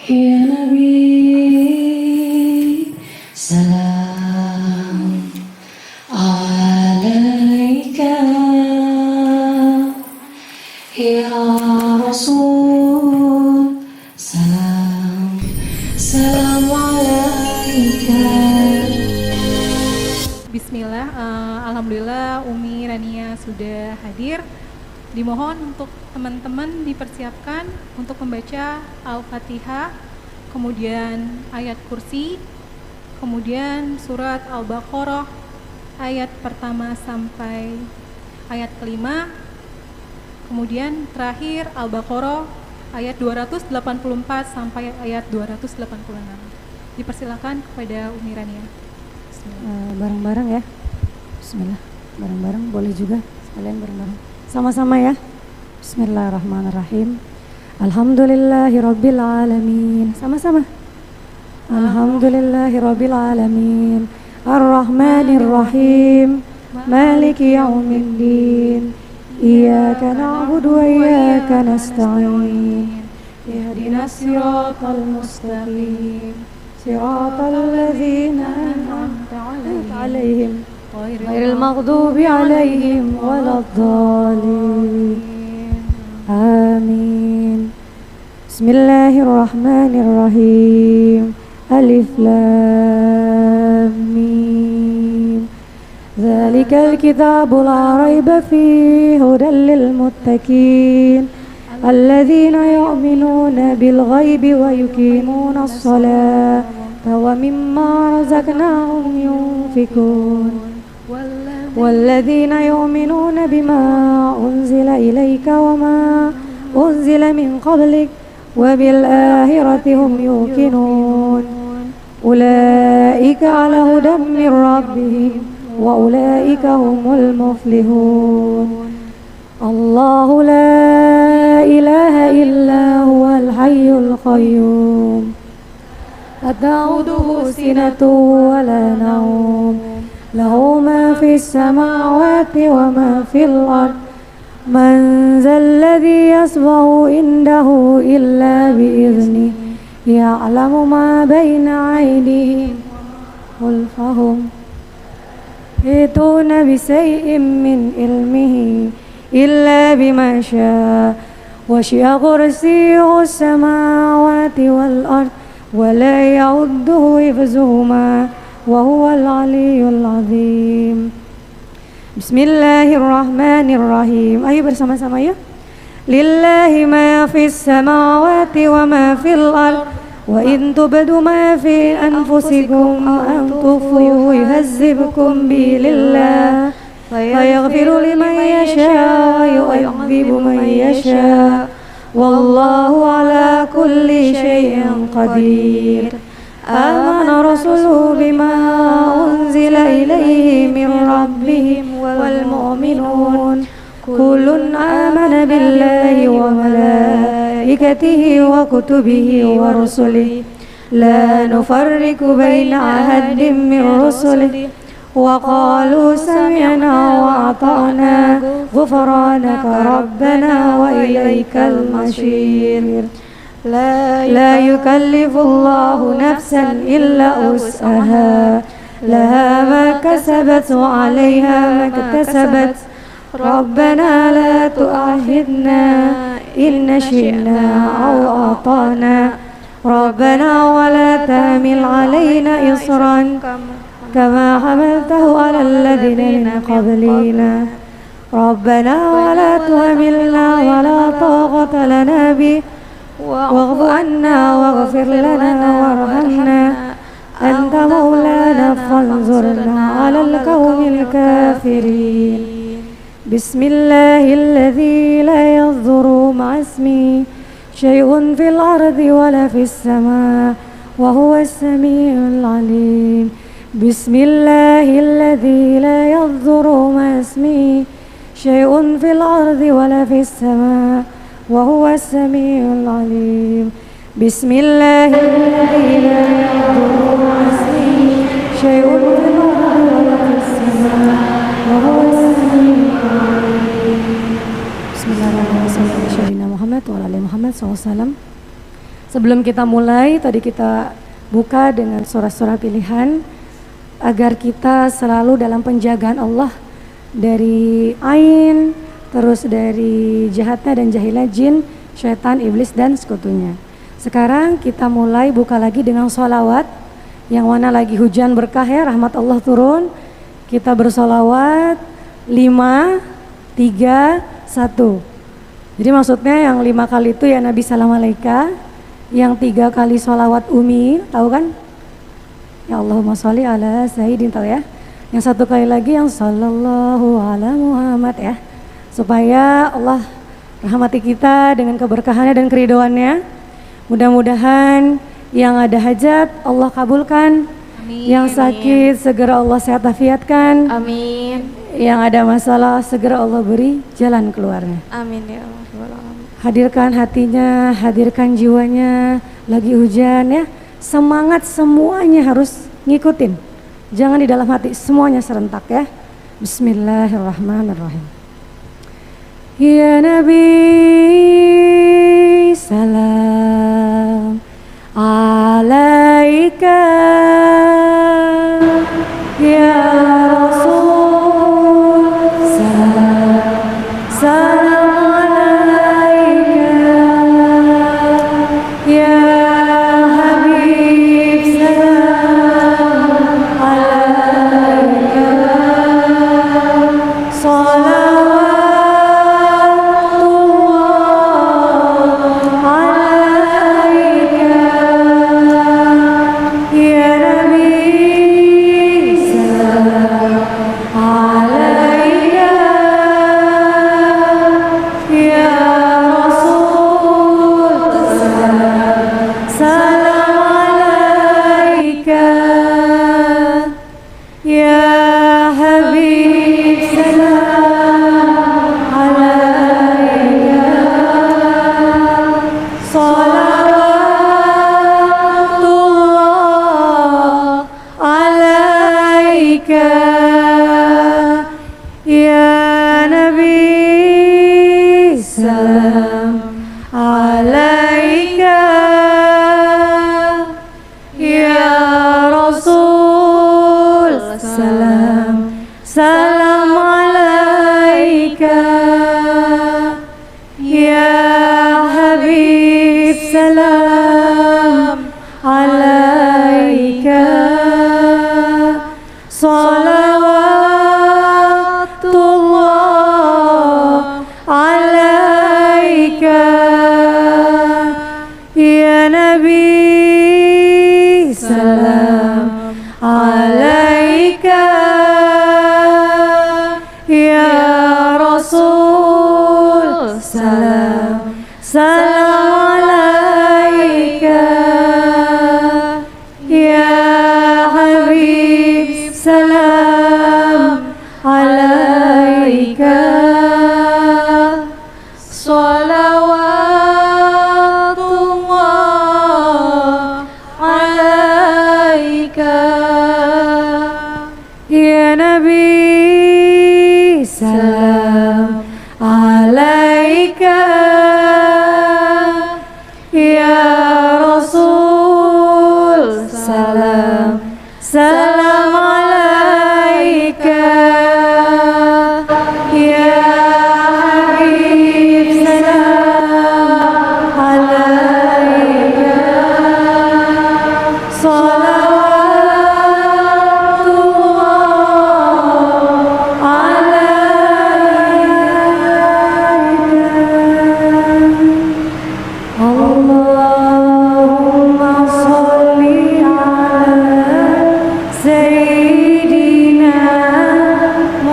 Ya Nabi, salam alaika. Ya Rasul, salam alaika. Bismillah, alhamdulillah Umi Rania sudah hadir. Dimohon untuk teman-teman dipersiapkan untuk membaca Al-Fatihah, kemudian ayat kursi, kemudian surat Al-Baqarah ayat pertama sampai ayat kelima, kemudian terakhir Al-Baqarah ayat 284 sampai ayat 286. Dipersilakan kepada Umi Rania. Bareng-bareng ya. Bismillah. Bareng-bareng boleh juga, sekalian bareng-bareng. Sama-sama ya. Bismillahirrahmanirrahim. Alhamdulillahirabbil alamin. Sama-sama. Alhamdulillahirabbil alamin. Arrahmanirrahim. Maliki yaumiddin. Iyyaka na'budu wa iyyaka nasta'in. Ihdinas siratal mustaqim. Siratal ladzina an'amta 'alaihim ghairil maghdubi 'alaihim waladdallin. Amin. Bismillahirrahmanirrahim. Alif lam mim. Dzalikal kitabu la raiba fihi hudan lil muttaqin alladzina yu'minuna bil ghaibi wa yuqimuna as-salata wa mimma razaqnahum yunfikun والذين يؤمنون بما أنزل إليك وما أنزل من قبلك وبالآخرة هم يوقنون أولئك على هدى من ربهم وأولئك هم المفلحون الله لا إله إلا هو الحي القيوم لا تأخذه سنة ولا نوم له ما في السماوات وما في الأرض من ذا الذي يشفع عنده إلا بإذنه يعلم ما بين أيديهم خلفهم يحيطون بشيء من علمه إلا بما شاء وسع كرسيه السماوات والأرض ولا يؤوده حفظهما وهو العلي العظيم. Bismillahirrahmanirrahim. Ayo bersama-sama ya. Lillahi ma fis samawati wa ma fil ard wa in tubdu ma fi anfusikum an tukhfuhu yuhazzibukum bi lillah wa yaghfiru liman yasha wa yu'adzibu man yasha wallahu ala kulli syai'in qadir. Amana rasuluhu bima unzila ilaihi min rabbihim wal mu'minun kullun amana billahi wa malaikatihi wa kutubihi wa rusulihi la nufarriqu baina ahadin min rusulihi wa qalu sami'na wa ata'na ghufranaka rabbana wa ilaikal mashir. لا يكلف الله نفسا إلا وسعها لها ما كسبت وعليها ما اكتسبت ربنا لا تؤاخذنا إن نسينا أو أخطأنا ربنا ولا تحمل علينا إصرا كما حملته على الذين من قبلنا ربنا ولا تحملنا ولا طاقة لنا به واعف عنا واغفر لنا وارحمنا أنت مولانا فانصرنا على القوم الكافرين. بسم الله الذي لا يضر مع اسمه شيء في الأرض ولا في السماء وهو السميع العليم. بسم الله الذي لا يضر مع اسمه شيء في الأرض ولا في السماء وهو السميع العليم. بسم الله الذي لا يضر مع اسمه شيء في الأرض ولا في السماء وهو السميع العليم. بسم الله الرحمن الرحيم. Muhammad wa ala Muhammad SAW. Sebelum kita mulai, tadi kita buka dengan surah-surah pilihan agar kita selalu dalam penjagaan Allah dari ain, terus dari jahatnya dan jahilnya jin, syaitan, iblis dan sekutunya. Sekarang kita mulai buka lagi dengan sholawat, yang mana lagi hujan berkah ya, rahmat Allah turun. Kita bersolawat 5, 3, 1. Jadi maksudnya yang 5 kali itu ya Nabi salam alaika, yang 3 kali sholawat Umi, tahu kan? Ya Allahumma sholli ala sayyidin, tahu ya? Yang 1 kali lagi yang sallallahu ala Muhammad ya, supaya Allah rahmati kita dengan keberkahannya dan keridhoannya. Mudah-mudahan yang ada hajat Allah kabulkan, Amin. yang sakit segera Allah sehat afiatkan, Amin. yang ada masalah segera Allah beri jalan keluarnya. Amin ya Allah. Hadirkan hatinya, hadirkan jiwanya. Lagi hujan ya, semangat semuanya harus ngikutin. Jangan di dalam hati, semuanya serentak ya. Bismillahirrahmanirrahim. Ya Nabi salam alaika, ya Rasul salam salam alaika, ya Habib salam alaika, salawatullah alaika, ya Nabi salam alaika, ya Rasul salam salam alaika, ya Habib salam alaika, salawatullah alaika, ya Nabi salam alaika, ya Rasul salam salam alaika, ya Habib salam alaika, salawatullah alaika, ya Nabi salam alaika, ya Rasul salam salam alaika, ya Habib salam alaika, salawatullah alaika, ya Nabi salam alaika, ya Rasul salam salam alaika, ya Habib salam alaika, salawatullah alaika. Allahumma sholli ala sayyidina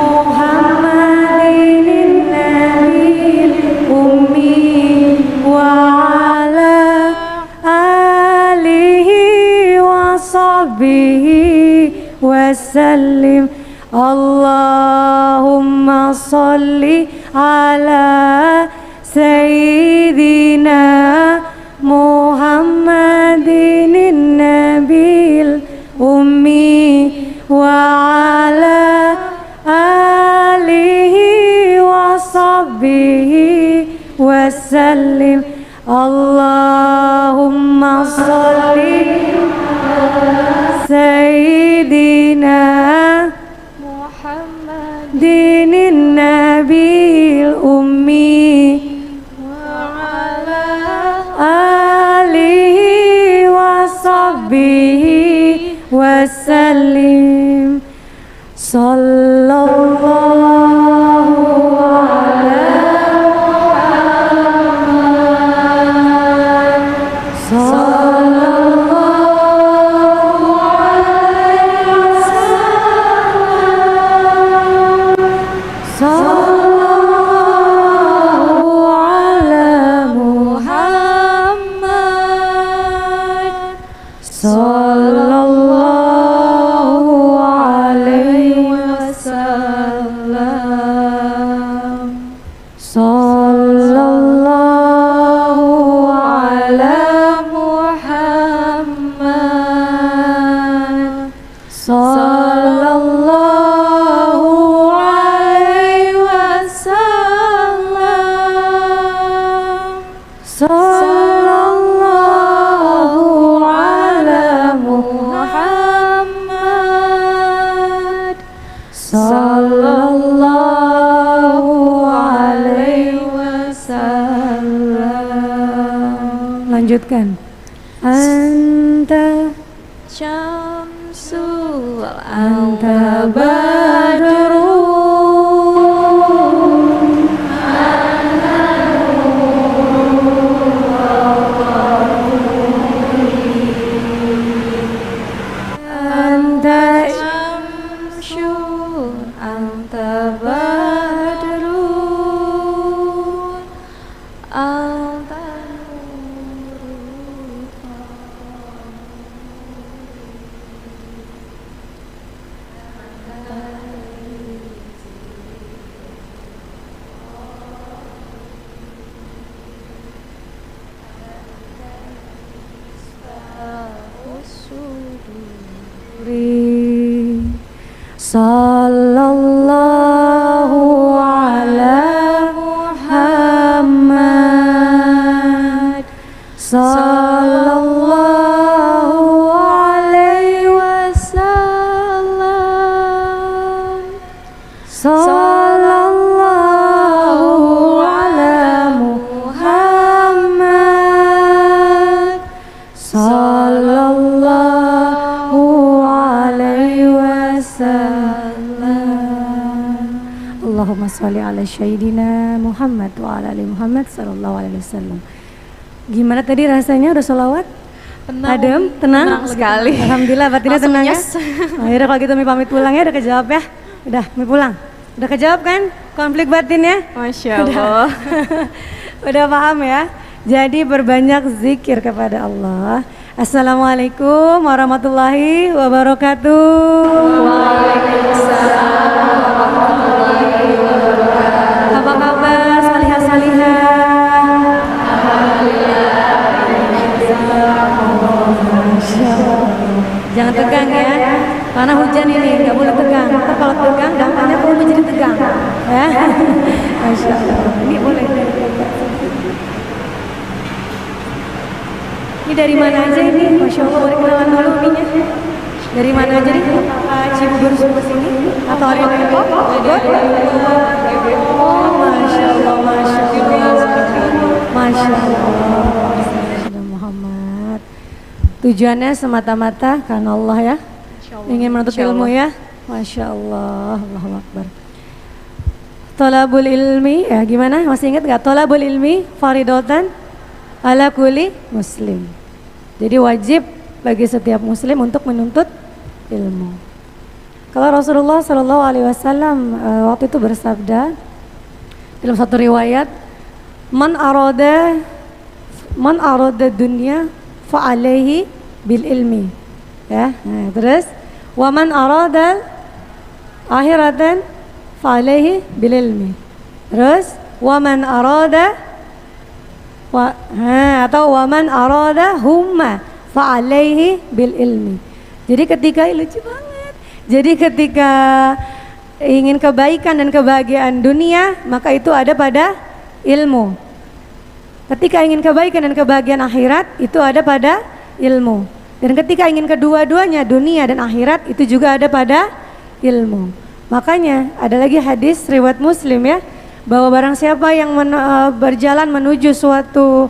Muhammadin nabiyil ummi wa ala alihi wa sahbihi wa sallim. Allahumma sholli ala sayyidina Muhammadin nabil ummi wa ala alihi wa sahbihi wa sallim. Allahumma Allahumma sholli Sayyidina Muhammad dinin nabil ummi wa ala alihi wa sahbihi wa sallim. Sallallahu ala Muhammad. Sallallahu alaihi wasallam. Sallallahu ala Muhammad. Sallallahu alaihi wasallam. Sallallahu ala Muhammad. Sallallahu alaihi wasallam. Sallallahu ala Muhammad. Sallallahu alaihi wasallam. Lanjutkan. Anta Syamsul anta badrun anta Syamsul anta badrun anta Sallallahu ala Muhammad. Sallallahu alaihi wasallam. Sallallahu ala Muhammad. Sallallahu alaihi wasallam. Allahumma sholli ala Sayyidina Muhammad wa ala ali Muhammad sallallahu alaihi wasallam. Gimana tadi rasanya udah sholawat? Adem, tenang sekali. Alhamdulillah batinnya Langsung tenang ya. nyes. Nah, yaudah kalau gitu Mi pamit pulang ya, udah kejawab ya. Udah, Mi pulang. Udah kejawab kan konflik batinnya? Masya Allah. Udah paham ya? Jadi berbanyak zikir kepada Allah. Assalamualaikum warahmatullahi wabarakatuh. Waalaikumsalam warahmatullahi wabarakatuh. Apa kabar salihah-salihah? Jangan tegang ya, karena hujan ini nggak boleh tegang. Ntar kalau tegang dampaknya kamu jadi tegang, ya. Masya Allah. Ini boleh. Ini dari mana aja ini? Masya Allah, boleh kenalan dulu ininya. Dari mana aja nih? Apa Cibubur semua sini? Atau ada yang Depok? Oh, Masya Allah, Masya Allah. Masya Allah. Muhammad. Tujuannya semata-mata karena Allah ya. Ingin menuntut ilmu ya. Masya Allah, Allahu Akbar. Tolabul ilmi, ya gimana? Masih ingat gak? Tolabul ilmi faridotan ala kulli muslim. Jadi wajib bagi setiap muslim untuk menuntut ilmu. Kalau Rasulullah Shallallahu Alaihi Wasallam waktu itu bersabda dalam satu riwayat, man arada dunya fa alaihi bil ilmi. Ya, nah, terus wa man arada akhiratan fa alaihi bil ilmi. Terus wa man arada atau waman arada humma fa alaihi bil ilmi. Jadi ketika lucu banget. Jadi ketika ingin kebaikan dan kebahagiaan dunia, maka itu ada pada ilmu. Ketika ingin kebaikan dan kebahagiaan akhirat itu ada pada ilmu. Dan ketika ingin kedua-duanya dunia dan akhirat itu juga ada pada ilmu. Makanya ada lagi hadis riwayat Muslim ya, bahwa barang siapa yang berjalan menuju suatu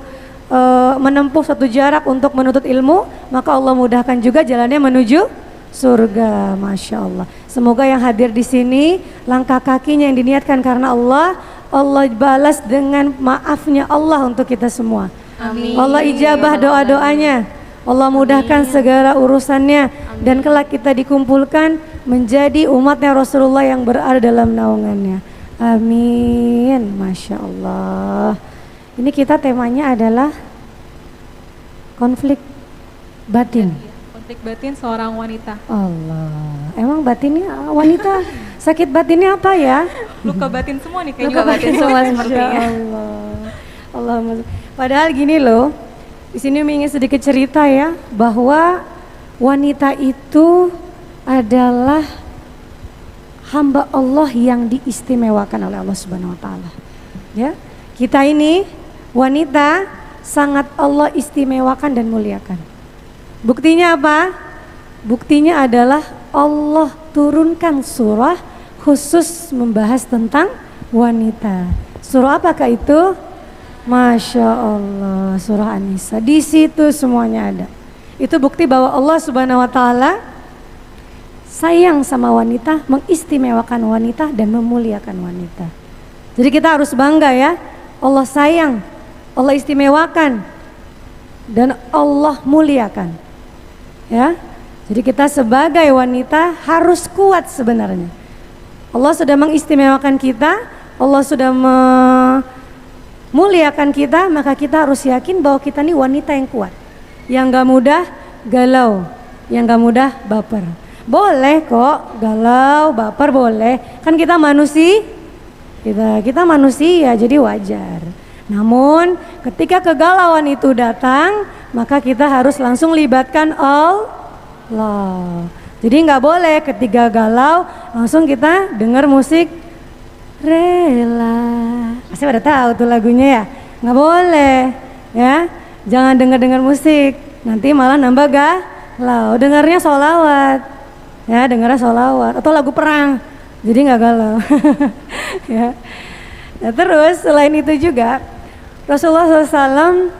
menempuh suatu jarak untuk menuntut ilmu, maka Allah mudahkan juga jalannya menuju surga. Masya Allah. Semoga yang hadir di sini langkah kakinya yang diniatkan karena Allah, Allah balas dengan maafnya Allah untuk kita semua. Amin. Allah ijabah doa-doanya, Allah mudahkan segala urusannya. Dan kelak kita dikumpulkan menjadi umatnya Rasulullah yang berada dalam naungannya. Amin. Masya Allah. Ini kita temanya adalah konflik batin. Konflik batin seorang wanita. Allah, emang batinnya wanita sakit batinnya apa ya? Luka batin semua nih kayaknya. Luka batin semua sepertinya. sepertinya. Allah. Padahal gini loh, di sini Umi ingin sedikit cerita ya, bahwa wanita itu adalah hamba Allah yang diistimewakan oleh Allah Subhanahu Wa Taala. Ya, kita ini wanita sangat Allah istimewakan dan muliakan. Buktinya apa? Buktinya adalah Allah turunkan surah khusus membahas tentang wanita. Surah apakah itu? Masya Allah, surah An-Nisa. Di situ semuanya ada. Itu bukti bahwa Allah Subhanahu Wa Taala sayang sama wanita, mengistimewakan wanita dan memuliakan wanita. Jadi kita harus bangga ya. Allah sayang, Allah istimewakan, dan Allah muliakan. Ya, jadi kita sebagai wanita harus kuat sebenarnya. Allah sudah mengistimewakan kita, Allah sudah memuliakan kita, maka kita harus yakin bahwa kita ini wanita yang kuat, yang gak mudah galau, yang gak mudah baper. Boleh kok galau, baper boleh, kan kita manusia, kita manusia jadi wajar. Namun ketika kegalauan itu datang, maka kita harus langsung libatkan Allah. Jadi nggak boleh ketika galau langsung kita dengar musik rela. Pasti pada tahu tuh lagunya ya. Nggak boleh ya. Jangan dengar musik, nanti malah nambah galau. Dengarnya sholawat, ya dengarnya sholawat atau lagu perang. Jadi nggak galau. Ya. Nah, terus selain itu juga Rasulullah SAW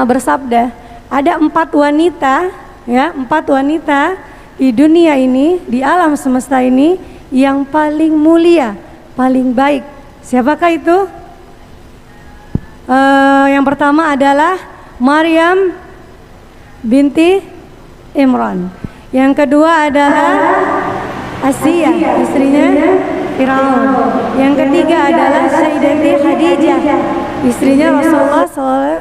bersabda, ada 4 wanita, ya 4 wanita di dunia ini, di alam semesta ini yang paling mulia, paling baik. Siapakah itu? Yang pertama adalah Maryam binti Imran. Yang kedua adalah Asia, istrinya Firaun. Yang ketiga adalah Sayyidati Khadijah, istrinya Rasulullah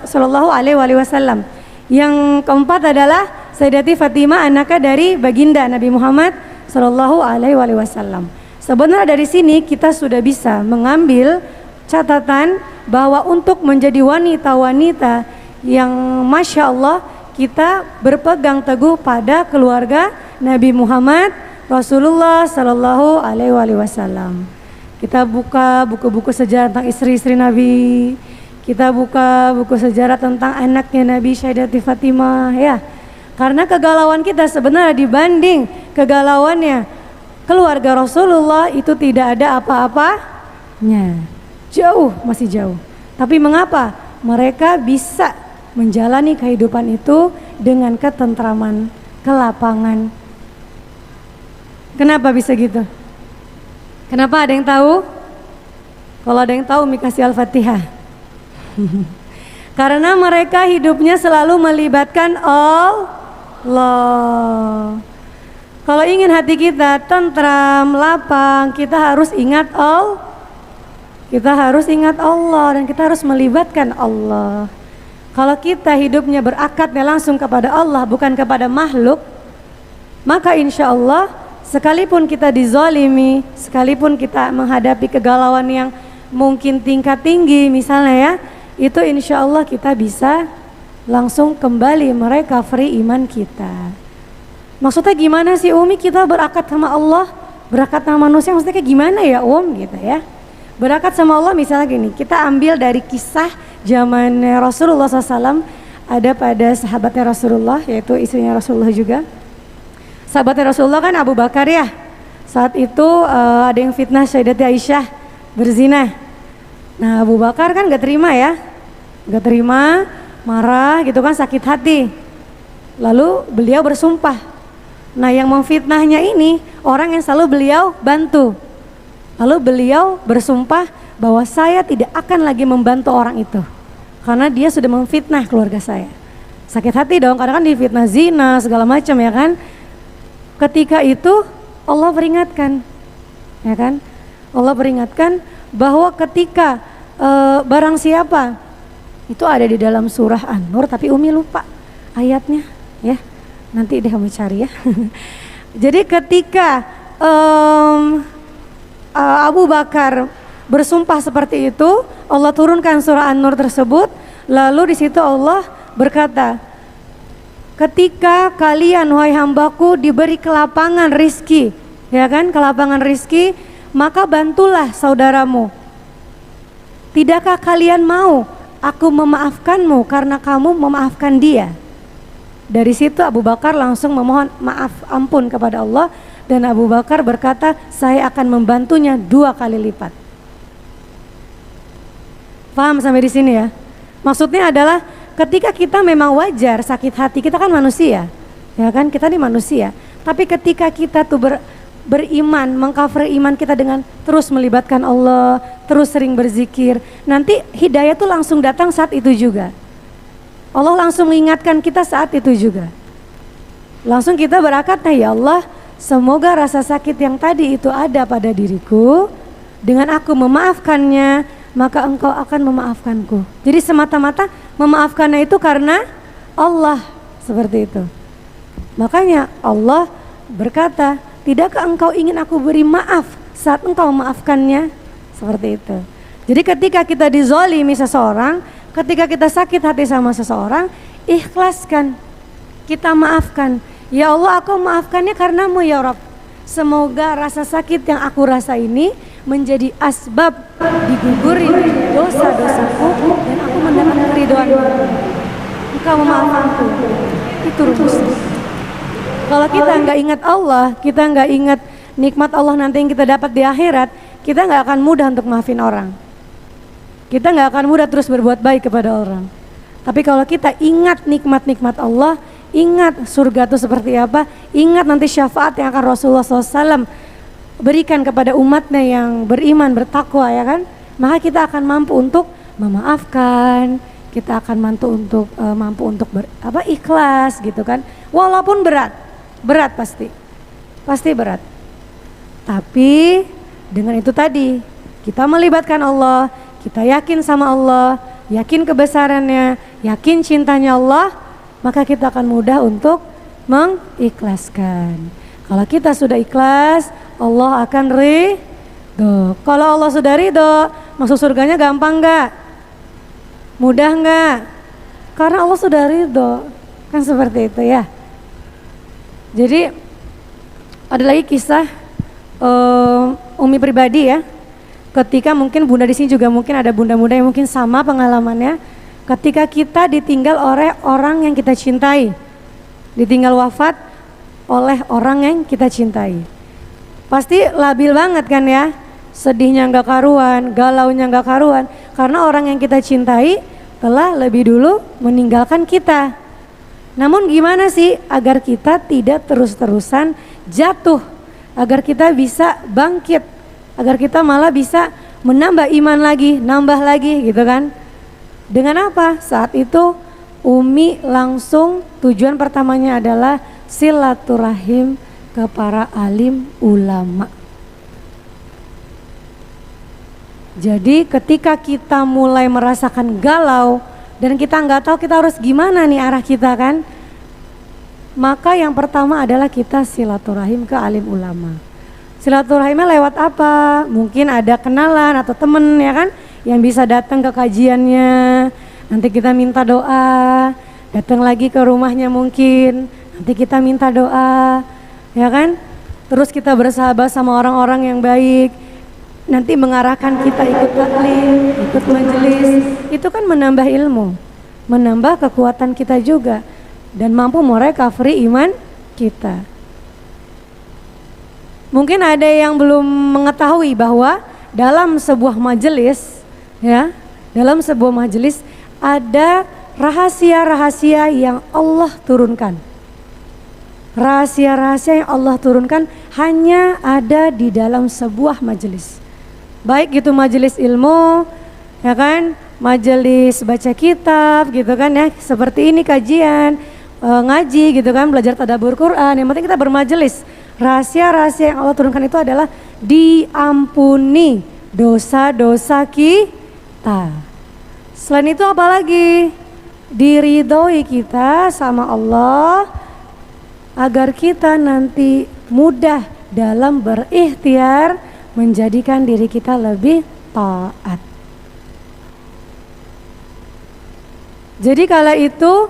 Sallallahu Alaihi Wasallam. Yang keempat adalah Sayyidati Fatimah, anaknya dari baginda Nabi Muhammad Sallallahu Alaihi Wasallam. Sebenarnya dari sini kita sudah bisa mengambil catatan bahwa untuk menjadi wanita-wanita yang Masya Allah, kita berpegang teguh pada keluarga Nabi Muhammad Rasulullah Sallallahu Alaihi Wasallam. Kita buka buku-buku sejarah tentang istri-istri Nabi. Kita buka buku sejarah tentang anaknya Nabi Sayyidati Fatimah ya. Karena kegalauan kita sebenarnya dibanding kegalauannya keluarga Rasulullah itu tidak ada apa-apanya. Jauh, masih jauh. Tapi mengapa mereka bisa menjalani kehidupan itu dengan ketentraman, kelapangan? Kenapa bisa gitu? Kenapa, ada yang tahu? Kalau ada yang tahu, Umi kasih Al-Fatihah. Karena mereka hidupnya selalu melibatkan Allah. Kalau ingin hati kita tentram, lapang, kita harus ingat Allah. Kita harus ingat Allah dan kita harus melibatkan Allah. Kalau kita hidupnya berakatnya langsung kepada Allah, bukan kepada makhluk, maka insya Allah sekalipun kita dizalimi, sekalipun kita menghadapi kegalauan yang mungkin tingkat tinggi misalnya ya, itu insya Allah kita bisa langsung kembali merecovery iman kita. Maksudnya gimana sih Umi kita berakat sama Allah, berakat sama manusia, maksudnya kayak gimana ya gitu ya. Berakat sama Allah misalnya gini, kita ambil dari kisah zamannya Rasulullah SAW, ada pada sahabatnya Rasulullah, yaitu istrinya Rasulullah juga. Sahabatnya Rasulullah kan Abu Bakar ya. Saat itu ada yang fitnah Sayyidati Aisyah berzina. Nah Abu Bakar kan gak terima ya, gak terima, marah gitu kan, sakit hati. Lalu beliau bersumpah. Nah yang memfitnahnya ini orang yang selalu beliau bantu. Lalu beliau bersumpah bahwa saya tidak akan lagi membantu orang itu, karena dia sudah memfitnah keluarga saya. Sakit hati dong, karena kan difitnah zina segala macam ya kan. Ketika itu Allah peringatkan, ya kan? Allah peringatkan bahwa ketika barang siapa, itu ada di dalam surah An-Nur tapi Umi lupa ayatnya ya. Nanti deh kamu cari ya. Jadi ketika Abu Bakar bersumpah seperti itu, Allah turunkan surah An-Nur tersebut. Lalu di situ Allah berkata, ketika kalian wahai hambaku diberi kelapangan rizki, ya kan, kelapangan rizki, maka bantulah saudaramu. Tidakkah kalian mau aku memaafkanmu karena kamu memaafkan dia? Dari situ Abu Bakar langsung memohon maaf ampun kepada Allah, dan Abu Bakar berkata, saya akan membantunya 2 kali lipat. Paham sampai di sini ya? Maksudnya adalah ketika kita memang wajar sakit hati, kita kan manusia, ya kan, kita ini manusia. Tapi ketika kita tuh beriman, mengcover iman kita dengan terus melibatkan Allah, terus sering berzikir, nanti hidayah tuh langsung datang saat itu juga. Allah langsung mengingatkan kita saat itu juga. Langsung kita berakad, nah ya Allah, semoga rasa sakit yang tadi itu ada pada diriku, dengan aku memaafkannya, maka engkau akan memaafkanku. Jadi semata-mata memaafkannya itu karena Allah, seperti itu. Makanya Allah berkata, tidakkah engkau ingin aku beri maaf saat engkau memaafkannya? Seperti itu. Jadi ketika kita dizolimi seseorang, ketika kita sakit hati sama seseorang, ikhlaskan, kita maafkan. Ya Allah, aku maafkannya karenamu ya Rabb. Semoga rasa sakit yang aku rasa ini menjadi asbab diguguri dosa-dosaku dan aku mendapat keridhoanmu. Engkau memaafkanku. Itu rumusnya. Kalau kita nggak ingat Allah, kita nggak ingat nikmat Allah nanti yang kita dapat di akhirat, kita nggak akan mudah untuk maafin orang. Kita nggak akan mudah terus berbuat baik kepada orang. Tapi kalau kita ingat nikmat-nikmat Allah, ingat surga itu seperti apa, ingat nanti syafaat yang akan Rasulullah SAW berikan kepada umatnya yang beriman, bertakwa ya kan, maka kita akan mampu untuk memaafkan, kita akan mampu untuk ikhlas gitu kan. Walaupun berat pasti berat. Tapi dengan itu tadi, kita melibatkan Allah, kita yakin sama Allah, yakin kebesarannya, yakin cintanya Allah, maka kita akan mudah untuk mengikhlaskan. Kalau kita sudah ikhlas, Allah akan ridho. Kalau Allah sudah ridho, masuk surganya gampang gak? Mudah gak? Karena Allah sudah ridho. Kan seperti itu ya. Jadi ada lagi kisah Umi pribadi ya. Ketika mungkin bunda di sini juga mungkin ada bunda-bunda yang mungkin sama pengalamannya. Ketika kita ditinggal oleh orang yang kita cintai, ditinggal wafat oleh orang yang kita cintai, pasti labil banget kan ya, sedihnya nggak karuan, galaunya nggak karuan, karena orang yang kita cintai telah lebih dulu meninggalkan kita. Namun gimana sih agar kita tidak terus-terusan jatuh, agar kita bisa bangkit, agar kita malah bisa menambah iman lagi, nambah lagi gitu kan. Dengan apa? Saat itu Umi langsung tujuan pertamanya adalah silaturahim ke para alim ulama. Jadi ketika kita mulai merasakan galau dan kita nggak tahu kita harus gimana nih arah kita kan, maka yang pertama adalah kita silaturahim ke alim ulama. Silaturahimnya lewat apa? Mungkin ada kenalan atau temen ya kan, yang bisa datang ke kajiannya, nanti kita minta doa, datang lagi ke rumahnya mungkin, nanti kita minta doa, ya kan? Terus kita bersahabat sama orang-orang yang baik, nanti mengarahkan kita ikut taklim, ikut majelis, itu kan menambah ilmu, menambah kekuatan kita juga, dan mampu merecovery iman kita. Mungkin ada yang belum mengetahui bahwa dalam sebuah majelis, ya, dalam sebuah majelis ada rahasia-rahasia yang Allah turunkan. Rahasia-rahasia yang Allah turunkan hanya ada di dalam sebuah majelis. Baik itu majelis ilmu, ya kan, majelis baca kitab gitu kan ya, seperti ini kajian, ngaji gitu kan, belajar tadabbur Quran, yang penting kita bermajelis. Rahasia-rahasia yang Allah turunkan itu adalah diampuni dosa-dosa kita. Selain itu apa lagi? Diridhoi kita sama Allah, agar kita nanti mudah dalam berikhtiar menjadikan diri kita lebih taat. Jadi kala itu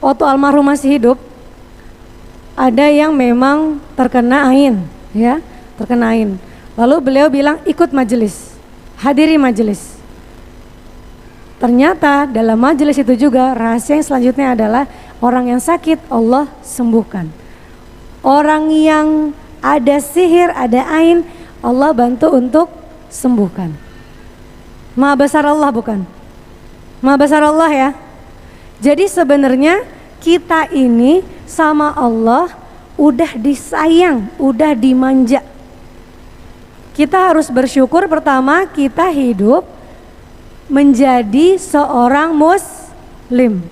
waktu almarhum masih hidup, ada yang memang terkena ain, ya, terkena ain. Lalu beliau bilang ikut majelis, hadiri majelis. Ternyata dalam majelis itu juga rahasia yang selanjutnya adalah orang yang sakit Allah sembuhkan. Orang yang ada sihir, ada ain, Allah bantu untuk sembuhkan. Maha besar Allah bukan? Maha besar Allah ya. Jadi sebenarnya kita ini sama Allah udah disayang, udah dimanja. Kita harus bersyukur pertama kita hidup menjadi seorang muslim.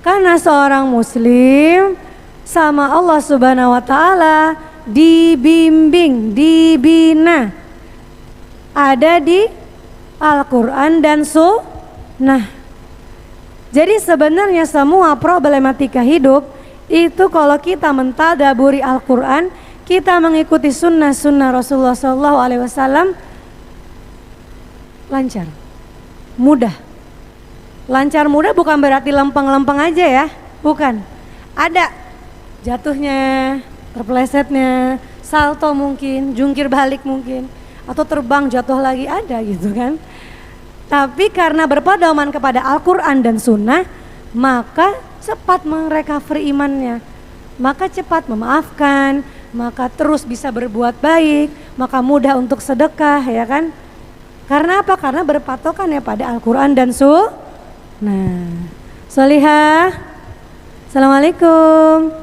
Karena seorang muslim sama Allah Subhanahu wa taala dibimbing, dibina. Ada di Al-Qur'an dan Sunnah. Jadi sebenarnya semua problematika hidup itu kalau kita mentadaburi Al-Qur'an, kita mengikuti sunnah-sunnah Rasulullah SAW, lancar. Mudah. Lancar mudah bukan berarti lempeng-lempeng aja ya, bukan. Ada jatuhnya, terpelesetnya, salto mungkin, jungkir balik mungkin, atau terbang jatuh lagi ada gitu kan. Tapi karena berpedoman kepada Al-Quran dan Sunnah, maka cepat merecovery imannya, maka cepat memaafkan, maka terus bisa berbuat baik, maka mudah untuk sedekah, ya kan. Karena apa? Karena berpatokan ya pada Al-Quran dan Sunnah. Solihah, Assalamualaikum.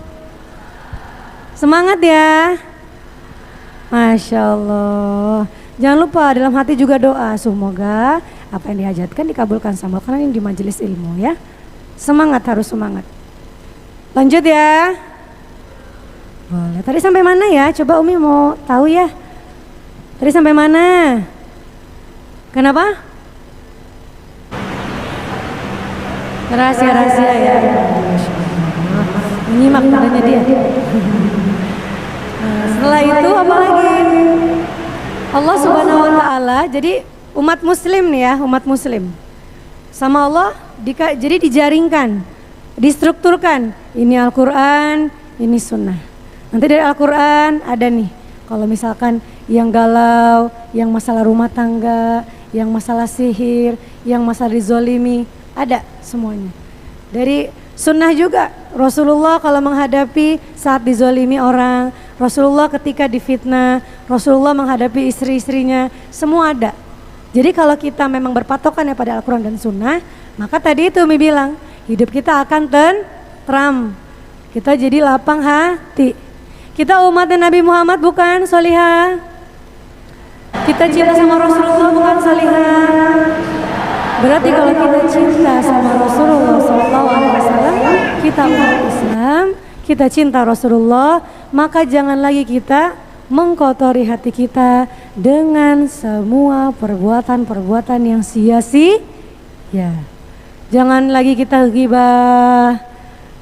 Semangat ya. Masya Allah. Jangan lupa dalam hati juga doa, semoga apa yang dihajatkan dikabulkan sama Allah, karena ini di majelis ilmu ya. Semangat, harus semangat. Lanjut ya. Boleh. Tadi sampai mana ya? Coba Umi mau tahu ya. Tadi sampai mana? Kenapa? Rahasia-rahasia ya. Menyimak adanya dia. Nah, setelah itu apa lagi? Allah Subhanahu wa taala, jadi umat muslim nih ya, umat muslim. Sama Allah jadi dijaringkan, distrukturkan. Ini Al-Qur'an, ini Sunnah. Nanti dari Al-Qur'an ada nih, kalau misalkan yang galau, yang masalah rumah tangga, yang masalah sihir, yang masalah dizolimi, ada semuanya. Dari Sunnah juga, Rasulullah kalau menghadapi saat dizolimi orang, Rasulullah ketika difitnah, Rasulullah menghadapi istri-istrinya, semua ada. Jadi kalau kita memang berpatokan ya pada Al-Quran dan Sunnah, maka tadi itu Umi bilang, hidup kita akan tentram, kita jadi lapang hati. Kita umat Nabi Muhammad bukan, Solihah? Kita cinta sama Rasulullah bukan, Solihah? Berarti kalau kita cinta sama Rasulullah SAW, kita umat Islam, kita cinta Rasulullah, maka jangan lagi kita mengkotori hati kita dengan semua perbuatan-perbuatan yang sia-sia. Jangan lagi kita ghibah,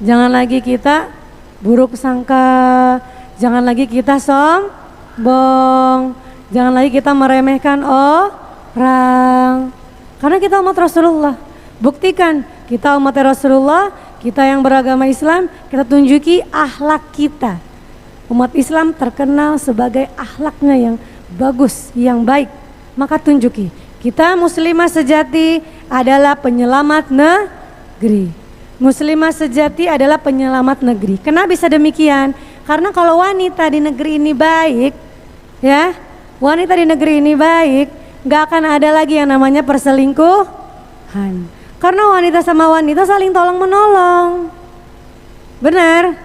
jangan lagi kita buruk sangka, jangan lagi kita sombong, jangan lagi kita meremehkan orang. Karena kita umat Rasulullah. Buktikan kita umat Rasulullah, kita yang beragama Islam, kita tunjuki akhlak kita. Umat Islam terkenal sebagai akhlaknya yang bagus, yang baik. Maka tunjuki, kita muslimah sejati adalah penyelamat negeri. Muslimah sejati adalah penyelamat negeri. Kenapa bisa demikian? Karena kalau wanita di negeri ini baik, ya, wanita di negeri ini baik, gak akan ada lagi yang namanya perselingkuhan. Karena wanita sama wanita saling tolong menolong. Benar?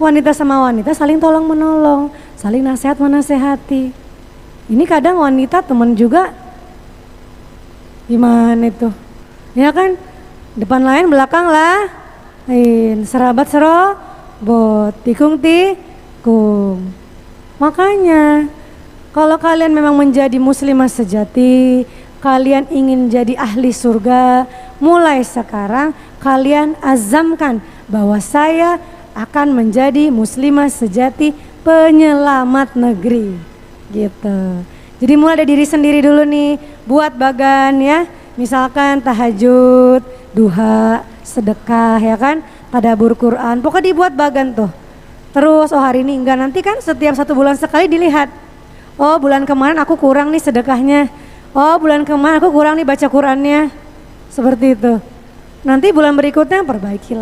Wanita sama wanita saling tolong menolong, saling nasihat menasehati. Ini kadang wanita teman juga, gimana itu? Ya kan? Depan lain belakang lah, serabat serobot, tikung tikung. Makanya kalau kalian memang menjadi muslimah sejati, kalian ingin jadi ahli surga, mulai sekarang kalian azamkan bahwa saya akan menjadi muslimah sejati penyelamat negeri gitu. Jadi mulai dari diri sendiri dulu nih, buat bagan ya, misalkan tahajud, duha, sedekah ya kan, tadabbur Quran, pokoknya dibuat bagan tuh. Terus oh hari ini enggak, nanti kan setiap 1 bulan sekali dilihat, oh bulan kemarin aku kurang nih sedekahnya, oh bulan kemarin aku kurang nih baca Qurannya, seperti itu. Nanti bulan berikutnya perbaiki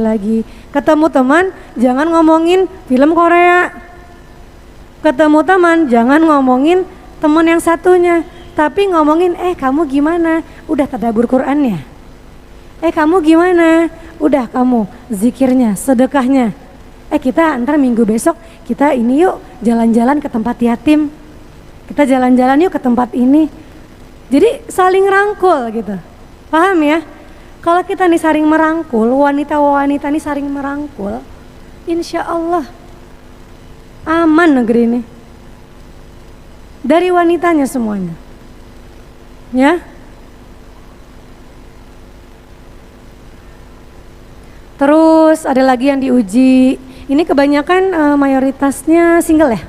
lagi. Ketemu teman, jangan ngomongin film Korea. Ketemu teman, jangan ngomongin teman yang satunya, tapi ngomongin, kamu gimana? Udah tadabbur Qur'annya? Kamu gimana? Udah kamu zikirnya, sedekahnya? Kita ntar minggu besok kita ini yuk jalan-jalan ke tempat yatim. Kita jalan-jalan yuk ke tempat ini. Jadi saling rangkul gitu. Paham ya? Kalau kita nih saling merangkul, wanita-wanita nih saling merangkul, insya Allah aman negeri ini. Dari wanitanya semuanya. Ya. Terus ada lagi yang diuji. Ini kebanyakan mayoritasnya single ya?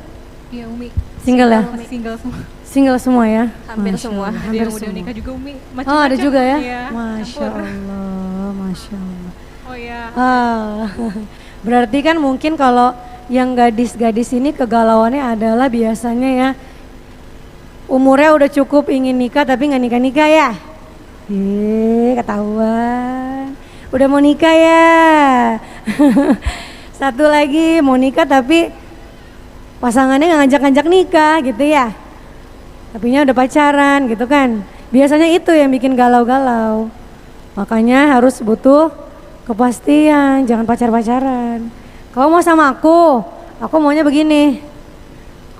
Iya Umi. Single ya? Single semua. Single semua ya? Hampir semua. Ada yang udah nikah juga Umi. Oh ada juga ya? Iya, Masya campur. Allah, Masya Allah. Oh ya. Berarti kan mungkin kalau yang gadis-gadis ini kegalauannya adalah biasanya ya umurnya udah cukup ingin nikah tapi nggak nikah-nikah ya? Ketahuan. Udah mau nikah ya? Satu lagi mau nikah tapi pasangannya nggak ngajak-ngajak nikah gitu ya? Tapinya udah pacaran gitu kan. Biasanya itu yang bikin galau-galau. Makanya harus butuh kepastian, jangan pacar-pacaran. Kamu mau sama aku maunya begini.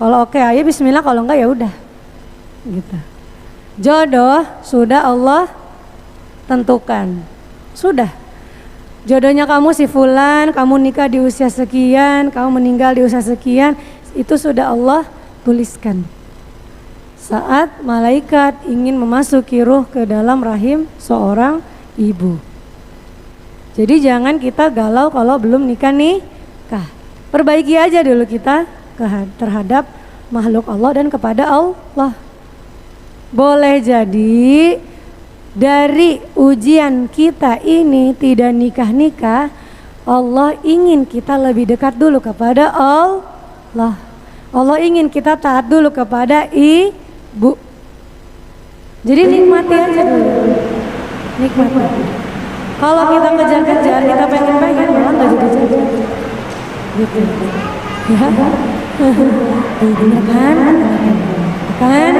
Kalau oke aja bismillah, kalau enggak ya udah. Gitu. Jodoh sudah Allah tentukan. Sudah. Jodohnya kamu si fulan, kamu nikah di usia sekian, kamu meninggal di usia sekian, itu sudah Allah tuliskan. Saat malaikat ingin memasuki ruh ke dalam rahim seorang ibu. Jadi jangan kita galau kalau belum nikah. Perbaiki aja dulu kita terhadap makhluk Allah dan kepada Allah. Boleh jadi dari ujian kita ini tidak nikah-nikah, Allah ingin kita lebih dekat dulu kepada Allah. Allah ingin kita taat dulu kepada ibu. Jadi nikmati aja dulu. Nikmati. Kalau kita kejar-kejar, kita pengen-pengen, malah nggak jadi-jadi. Gitu. Ya. Bener kan? Kan?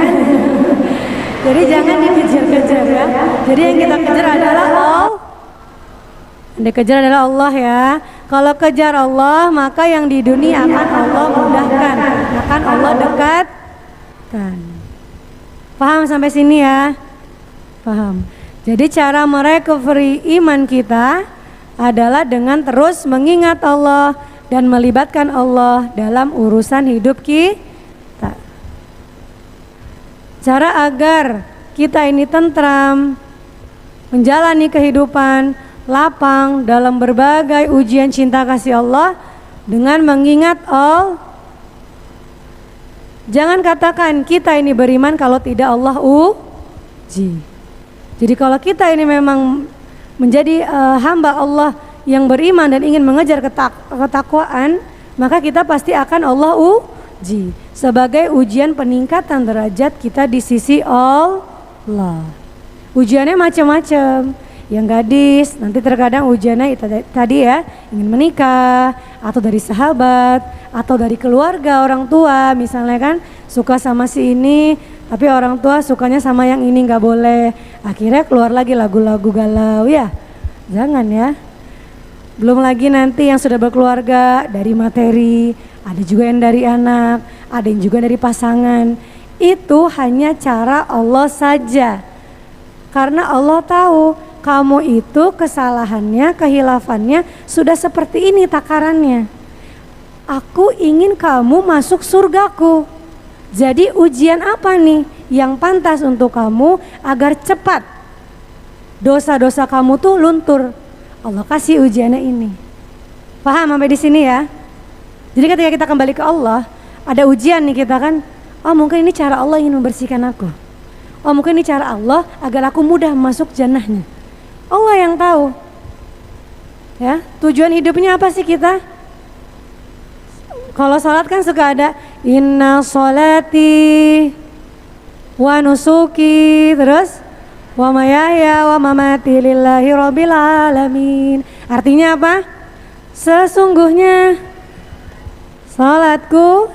Jadi jangan dikejar-kejar ya. Jadi yang kita kejar adalah Allah. Yang dikejar adalah Allah ya. Kalau kejar Allah, maka yang di dunia akan Allah mudahkan, akan Allah dekatkan. Paham sampai sini ya? Paham. Jadi cara merecovery iman kita adalah dengan terus mengingat Allah dan melibatkan Allah dalam urusan hidup kita. Cara agar kita ini tentram, menjalani kehidupan lapang dalam berbagai ujian cinta kasih Allah dengan mengingat Allah. Jangan katakan kita ini beriman kalau tidak Allah uji. Jadi kalau kita ini memang menjadi hamba Allah yang beriman dan ingin mengejar ketakwaan, maka kita pasti akan Allah uji sebagai ujian peningkatan derajat kita di sisi Allah. Ujiannya macam-macam. Yang gadis nanti terkadang ujiannya itu tadi ya, ingin menikah, atau dari sahabat, atau dari keluarga orang tua, misalnya kan suka sama si ini tapi orang tua sukanya sama yang ini, nggak boleh, akhirnya keluar lagi lagu-lagu galau ya, jangan ya. Belum lagi nanti yang sudah berkeluarga dari materi, ada juga yang dari anak, ada yang juga dari pasangan. Itu hanya cara Allah saja, karena Allah tahu kamu itu kesalahannya, kehilafannya sudah seperti ini takarannya. Aku ingin kamu masuk surgaku. Jadi ujian apa nih yang pantas untuk kamu agar cepat dosa-dosa kamu tuh luntur? Allah kasih ujiannya ini. Paham sampai di sini ya? Jadi ketika kita kembali ke Allah, ada ujian nih kita kan. Oh mungkin ini cara Allah ingin membersihkan aku. Oh mungkin ini cara Allah agar aku mudah masuk jannahnya. Allah yang tahu. Ya, tujuan hidupnya apa sih kita? Kalau sholat kan suka ada inna sholati wa nusuki, terus wa mayahya wa mamati lillahi rabbil alamin. Artinya apa? Sesungguhnya salatku,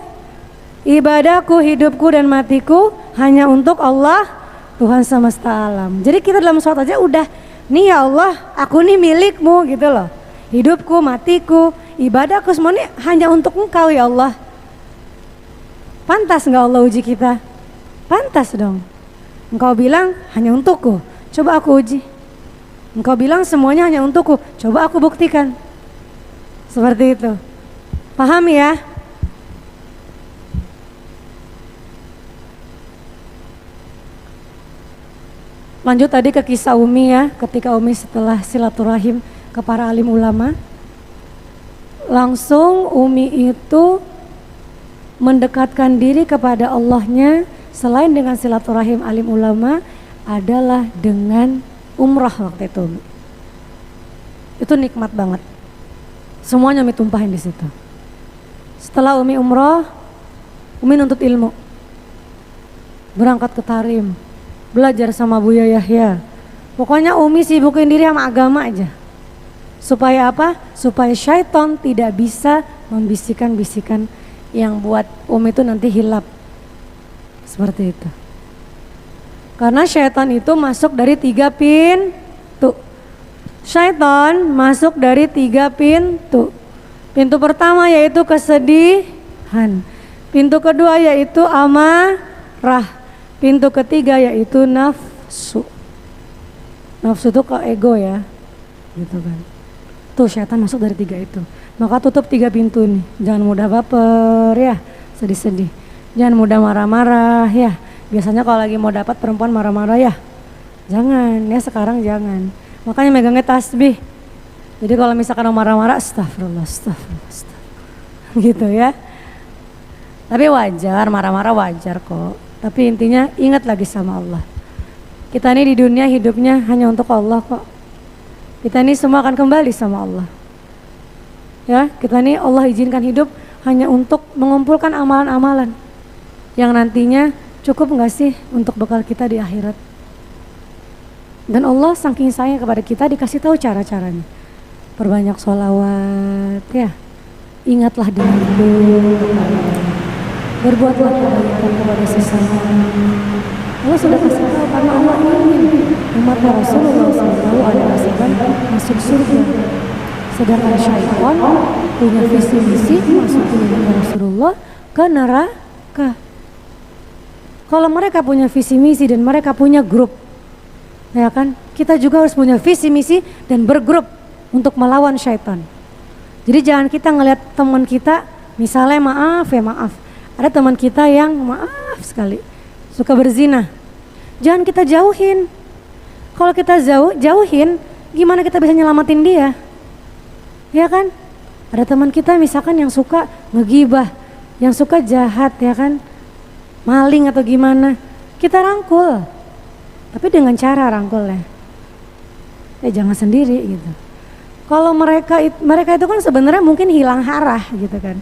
ibadahku, hidupku dan matiku hanya untuk Allah Tuhan semesta alam. Jadi kita dalam sholat aja udah, nih ya Allah, aku nih milikmu gitu loh. Hidupku, matiku, ibadahku semua ini hanya untuk Engkau ya Allah. Pantas nggak Allah uji kita? Pantas dong. Engkau bilang hanya untukku, coba aku uji. Engkau bilang semuanya hanya untukku, coba aku buktikan. Seperti itu. Paham ya? Lanjut tadi ke kisah Umi ya, ketika Umi setelah silaturahim ke para alim ulama, langsung Umi itu mendekatkan diri kepada Allahnya selain dengan silaturahim alim ulama adalah dengan umrah waktu itu. Itu nikmat banget. Semuanya Umi tumpahin di situ. Setelah Umi umrah, Umi nuntut ilmu. Berangkat ke Tarim, belajar sama Buya Yahya. Pokoknya Umi sibukin diri sama agama aja. Supaya apa? Supaya syaitan tidak bisa membisikkan-bisikan yang buat Umi itu nanti hilap. Seperti itu. Karena syaitan itu masuk dari 3 pintu. Syaitan masuk dari 3 pintu. Pintu pertama yaitu kesedihan. Pintu kedua yaitu amarah. Pintu ketiga yaitu nafsu. Nafsu itu ke ego ya, gitu kan. Tuh syaitan masuk dari 3 itu. Maka tutup 3 pintu nih. Jangan mudah baper ya, sedih-sedih. Jangan mudah marah-marah ya. Biasanya kalau lagi mau dapat perempuan marah-marah ya. Jangan ya, sekarang jangan. Makanya megangnya tasbih. Jadi kalau misalkan mau marah-marah, astagfirullah, astagfirullah, astagfirullah. Gitu ya. Tapi wajar, marah-marah wajar kok. Tapi intinya ingat lagi sama Allah. Kita ini di dunia hidupnya hanya untuk Allah kok. Kita ini semua akan kembali sama Allah. Ya, kita ini Allah izinkan hidup hanya untuk mengumpulkan amalan-amalan yang nantinya cukup nggak sih untuk bekal kita di akhirat. Dan Allah saking sayang kepada kita dikasih tahu cara-caranya. Perbanyak sholawat ya. Ingatlah denganku. Berbuatlah kebaikan kepada sesama. Allah sudah kasih tahu karena Allah ingin umat Rasulullah SAW masuk surga. Sedangkan syaitan punya visi misi masukin umat Rasulullah ke neraka. Kalau mereka punya visi misi dan mereka punya grup, ya kan? Kita juga harus punya visi misi dan bergrup untuk melawan syaitan. Jadi jangan kita ngelihat teman kita, misalnya maaf, ada teman kita yang maaf sekali suka berzina, jangan kita jauhin. Kalau kita jauhin, gimana kita bisa nyelamatin dia? Ya kan? Ada teman kita misalkan yang suka ngegibah, yang suka jahat ya kan, maling atau gimana, kita rangkul. Tapi dengan cara rangkulnya, jangan sendiri gitu. Kalau mereka itu kan sebenarnya mungkin hilang arah gitu kan.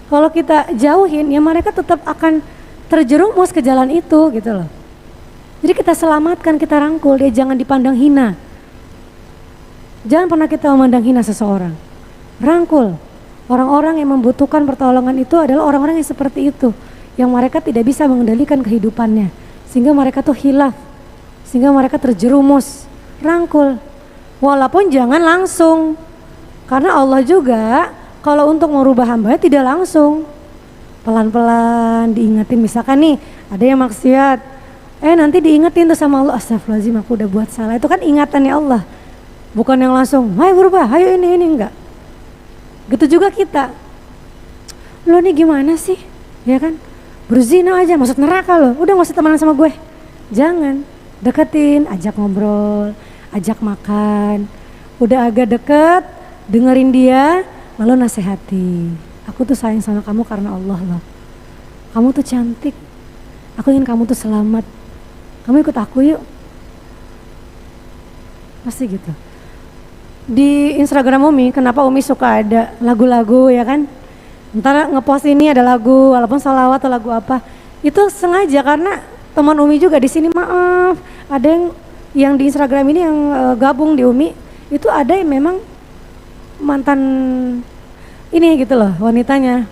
Kalau kita jauhin ya mereka tetap akan terjerumus ke jalan itu gitu loh. Jadi kita selamatkan, kita rangkul dia, jangan dipandang hina. Jangan pernah kita memandang hina seseorang. Rangkul. Orang-orang yang membutuhkan pertolongan itu adalah orang-orang yang seperti itu, yang mereka tidak bisa mengendalikan kehidupannya, sehingga mereka tuh hilaf, sehingga mereka terjerumus. Rangkul. Walaupun jangan langsung, karena Allah juga kalau untuk merubah hamba tidak langsung, pelan-pelan diingetin. Misalkan nih ada yang maksiat, nanti diingetin tuh sama Allah, astagfirullahaladzim aku udah buat salah. Itu kan ingatannya Allah, bukan yang langsung ayo berubah, ayo ini enggak. Gitu juga kita, lo nih gimana sih, ya kan, berzina aja masuk neraka lo, udah gak usah temenan sama gue. Jangan, deketin, ajak ngobrol, ajak makan, udah agak deket, dengerin dia, lalu nasihati. Aku tuh sayang sama kamu karena Allah loh. Kamu tuh cantik, aku ingin kamu tuh selamat. Kamu ikut aku yuk. Pasti gitu. Di Instagram Umi, kenapa Umi suka ada lagu-lagu ya kan? Ntar ngepost ini ada lagu, walaupun sholawat atau lagu apa. Itu sengaja karena teman Umi juga di sini, maaf, ada yang di Instagram ini yang gabung di Umi, itu ada yang memang mantan ini gitu loh wanitanya.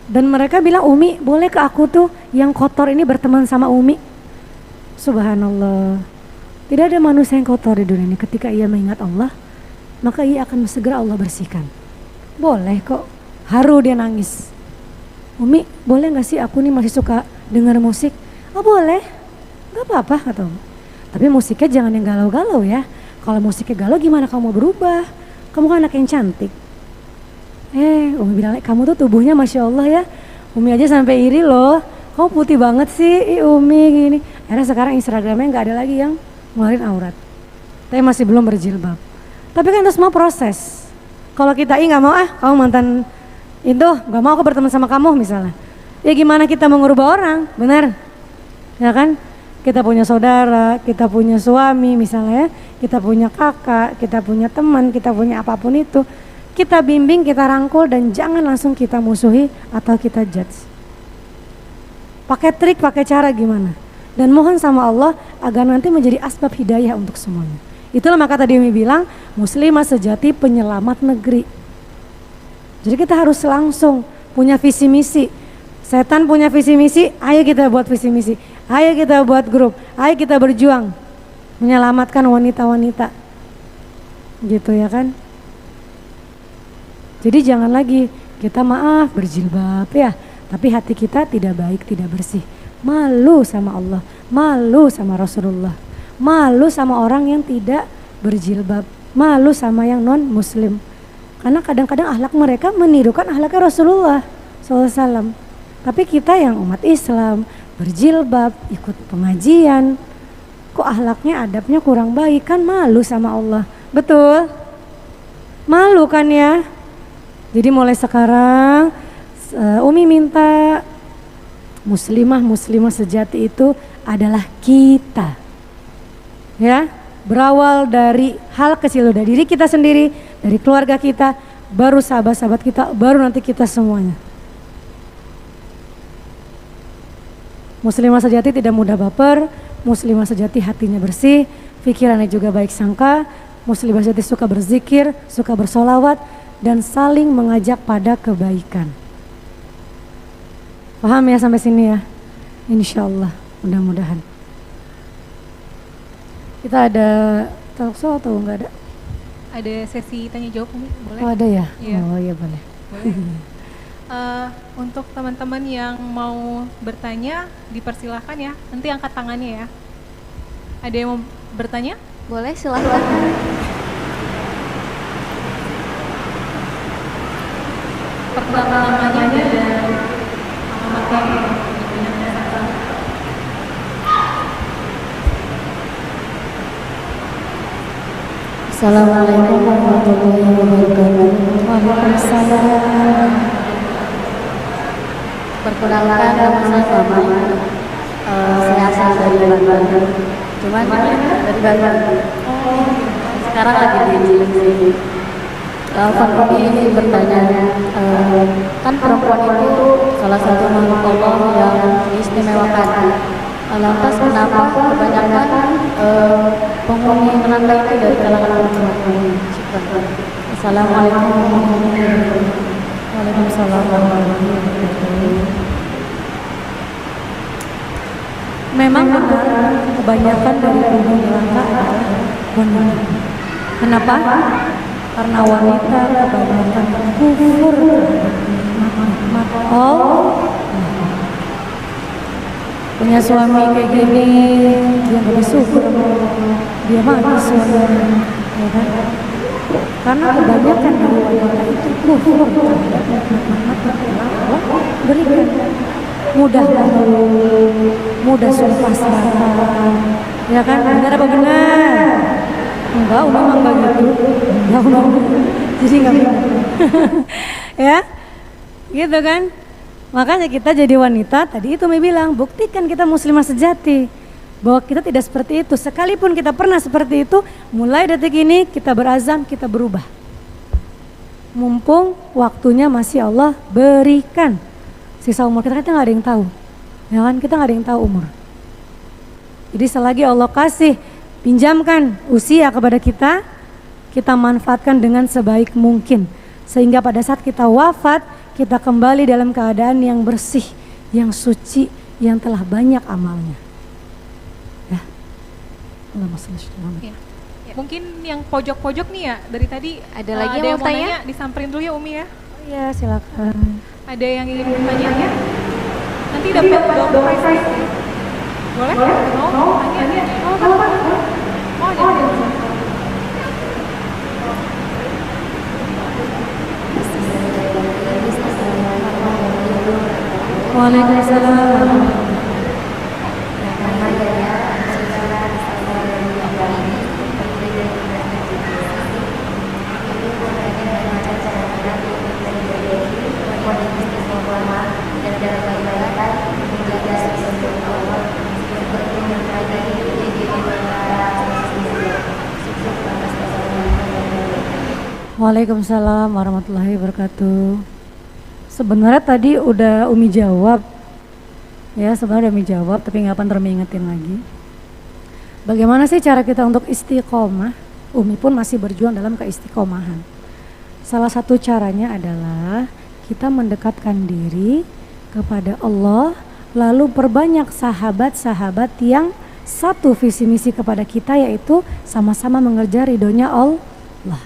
Dan mereka bilang, Umi boleh ke aku tuh yang kotor ini berteman sama Umi. Subhanallah. Tidak ada manusia yang kotor di dunia ini. Ketika ia mengingat Allah, maka ia akan segera Allah bersihkan. Boleh kok. Haru dia nangis. Umi boleh gak sih aku nih masih suka dengar musik? Oh boleh, gak apa-apa kata Umi. Tapi musiknya jangan yang galau-galau ya. Kalau musiknya galau gimana kamu mau berubah? Kamu kan anak yang cantik. Umi bilang, kamu tuh tubuhnya Masya Allah ya. Umi aja sampai iri loh. Kamu putih banget sih Umi gini. Akhirnya sekarang Instagramnya gak ada lagi yang ngeluarin aurat. Tapi masih belum berjilbab. Tapi kan itu semua proses. Kalau kita gak mau kamu mantan itu, gak mau aku berteman sama kamu misalnya. Ya gimana kita mau ngerubah orang, benar? Ya kan? Kita punya saudara, kita punya suami misalnya, kita punya kakak, kita punya teman, kita punya apapun itu. Kita bimbing, kita rangkul dan jangan langsung kita musuhi atau kita judge. Pakai trik, pakai cara gimana. Dan mohon sama Allah agar nanti menjadi asbab hidayah untuk semuanya. Itulah maka tadi Umi bilang, muslimah sejati penyelamat negeri. Jadi kita harus langsung punya visi misi. Setan punya visi misi, ayo kita buat visi misi. Ayo kita buat grup, ayo kita berjuang menyelamatkan wanita-wanita. Gitu ya kan? Jadi jangan lagi kita maaf berjilbab ya, tapi hati kita tidak baik, tidak bersih. Malu sama Allah, malu sama Rasulullah, malu sama orang yang tidak berjilbab, malu sama yang non muslim. Karena kadang-kadang akhlak mereka menirukan akhlaknya Rasulullah SAW. Tapi kita yang umat Islam, berjilbab, ikut pengajian, kok akhlaknya, adabnya kurang baik, kan malu sama Allah. Betul? Malu kan ya? Jadi mulai sekarang Umi minta muslimah sejati itu adalah kita. Ya, berawal dari hal kecil, dari diri kita sendiri, dari keluarga kita, baru sahabat-sahabat kita, baru nanti kita semuanya. Muslimah sejati tidak mudah baper, muslimah sejati hatinya bersih, pikirannya juga baik sangka, muslimah sejati suka berzikir, suka bersolawat, dan saling mengajak pada kebaikan. Paham ya sampai sini ya? Insya Allah, mudah-mudahan. Kita ada talkshow atau enggak ada? Ada sesi tanya jawab Umi, boleh? Oh ada ya? Iya. Oh iya boleh. Untuk teman-teman yang mau bertanya, dipersilahkan ya. Nanti angkat tangannya ya. Ada yang mau bertanya? Boleh, silahkan. Pertama-tamanya ada Assalamualaikum warahmatullahi wabarakatuh. Waalaikumsalam. Perkenalkan nama saya Mama. Saya asal dari Bandung. Cuman dari Bandung. sekarang lagi di Cilengsi. Van Umi bertanya, kan perempuan itu salah satu makhluk Allah yang diistimewakan. Lantas kenapa kebanyakan penghuni neraka itu dari kalangan perempuan? Assalamualaikum warahmatullahi wabarakatuh. Waalaikumsalam warahmatullahi wabarakatuh. Memang benar kebanyakan dari penghuni neraka adalah wanita. Kenapa? Karena wanita kebanyakan kufur nikmat Allah. Punya suami kayak gini, dia nggak bersyukur, dia mati suaminya, ya kan? Karena kebanyakan dari wanita itu kufur terhadap nikmat yang Allah berikan. Mudah mengeluh, mudah sumpah serapah, ya kan? Benar apa benar? Enggak, memang begitu. Enggak, jadi nggak benar. Ya, gitu kan? Makanya kita jadi wanita, tadi itu Umi bilang, buktikan kita muslimah sejati. Bahwa kita tidak seperti itu. Sekalipun kita pernah seperti itu, mulai detik ini kita berazam, kita berubah. Mumpung waktunya masih Allah berikan. Sisa umur kita nggak ada yang tahu. Ya kan, kita nggak ada yang tahu umur. Jadi selagi Allah kasih, pinjamkan usia kepada kita, kita manfaatkan dengan sebaik mungkin. Sehingga pada saat kita wafat, kita kembali dalam keadaan yang bersih, yang suci, yang telah banyak amalnya. Ya. Ya. Mungkin yang pojok-pojok nih ya, dari tadi Ada lagi ada yang mau tanya? nanya, disamperin dulu ya Umi ya. Oh iya, silakan. Ada yang ingin bertanya ya? Nanti dapat door prize. Boleh? Mau? Tanya? Oh, apa? Oh, ya. Waalaikumsalam. Waalaikumsalam warahmatullahi wabarakatuh. Sebenarnya tadi udah Umi jawab, ya sebenarnya udah Umi jawab, tapi nggak akan ingetin lagi. Bagaimana sih cara kita untuk istiqomah? Umi pun masih berjuang dalam keistiqomahan. Salah satu caranya adalah kita mendekatkan diri kepada Allah, lalu perbanyak sahabat-sahabat yang satu visi misi kepada kita, yaitu sama-sama mengejar ridhonya Allah.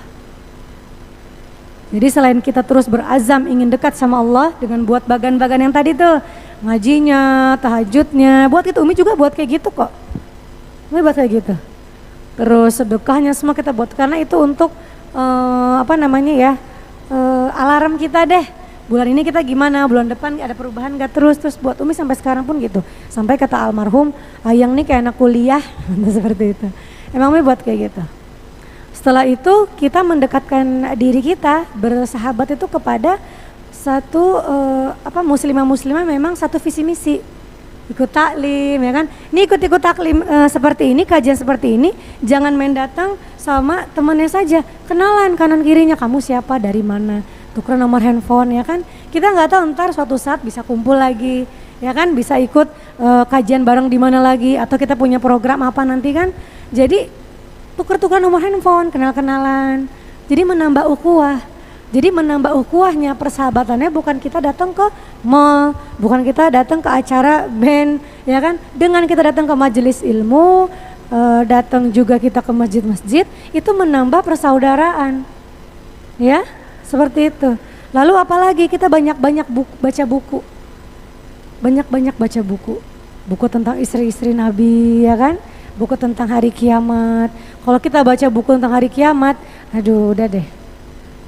Jadi selain kita terus berazam ingin dekat sama Allah dengan buat bagan-bagan yang tadi tuh, ngajinya, tahajudnya, buat itu Umi juga buat kayak gitu kok. Umi buat kayak gitu. Terus sedekahnya semua kita buat, karena itu untuk alarm kita deh. Bulan ini kita gimana, bulan depan ada perubahan gak, terus buat Umi sampai sekarang pun gitu. Sampai kata almarhum, Ayang nih kayak anak kuliah, seperti itu. Emang Umi buat kayak gitu. Setelah itu kita mendekatkan diri kita bersahabat itu kepada satu muslimah memang satu visi misi, ikut taklim, ya kan? Ini ikut taklim seperti ini, kajian seperti ini, jangan main datang sama temannya saja, kenalan kanan kirinya, kamu siapa, dari mana, tukeran nomor handphone, ya kan? Kita nggak tahu ntar suatu saat bisa kumpul lagi, ya kan? Bisa ikut kajian bareng di mana lagi, atau kita punya program apa nanti kan? Jadi tuker-tuker nomor handphone, kenal-kenalan. Jadi menambah ukhuwah. Jadi menambah ukhuwahnya, persahabatannya bukan kita datang ke mall, bukan kita datang ke acara band, ya kan? Dengan kita datang ke majelis ilmu, datang juga kita ke masjid-masjid, itu menambah persaudaraan. Ya, seperti itu. Lalu apalagi kita banyak-banyak baca buku. Banyak-banyak baca buku. Buku tentang istri-istri Nabi, ya kan? Buku tentang hari kiamat. Kalau kita baca buku tentang hari kiamat, aduh udah deh,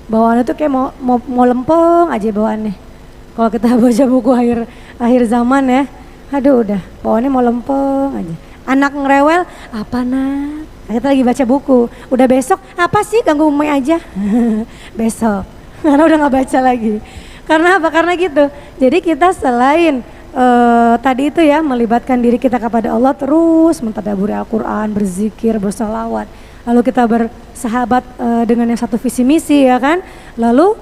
bawaannya tuh kayak mau lempeng aja bawaannya. Kalau kita baca buku akhir zaman ya, aduh udah bawaannya mau lempeng aja. Anak ngerewel, apa nak? Kita lagi baca buku, udah besok apa sih, ganggu Umi aja. Besok, karena udah nggak baca lagi. Karena apa? Karena gitu. Jadi kita selain tadi itu ya, melibatkan diri kita kepada Allah, terus mentadaburi Al-Quran, berzikir, bersolawat. lalu kita bersahabat dengan yang satu visi misi ya kan. Lalu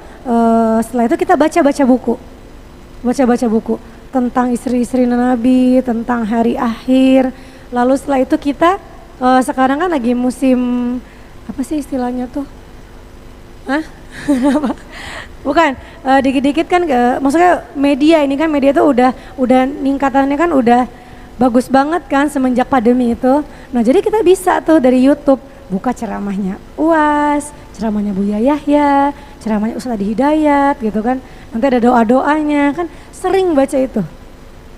setelah itu kita baca buku tentang istri-istri Nabi, tentang hari akhir. Lalu setelah itu kita sekarang kan lagi musim apa sih istilahnya tuh? Hah? Bukan, dikit-dikit kan maksudnya media ini kan media tuh udah ningkatannya kan udah bagus banget kan semenjak pandemi itu. Nah jadi kita bisa tuh dari YouTube buka ceramahnya UAS, ceramahnya Buya Yahya, ceramahnya Ustaz Adi Hidayat gitu kan. Nanti ada doa-doanya kan, sering baca itu.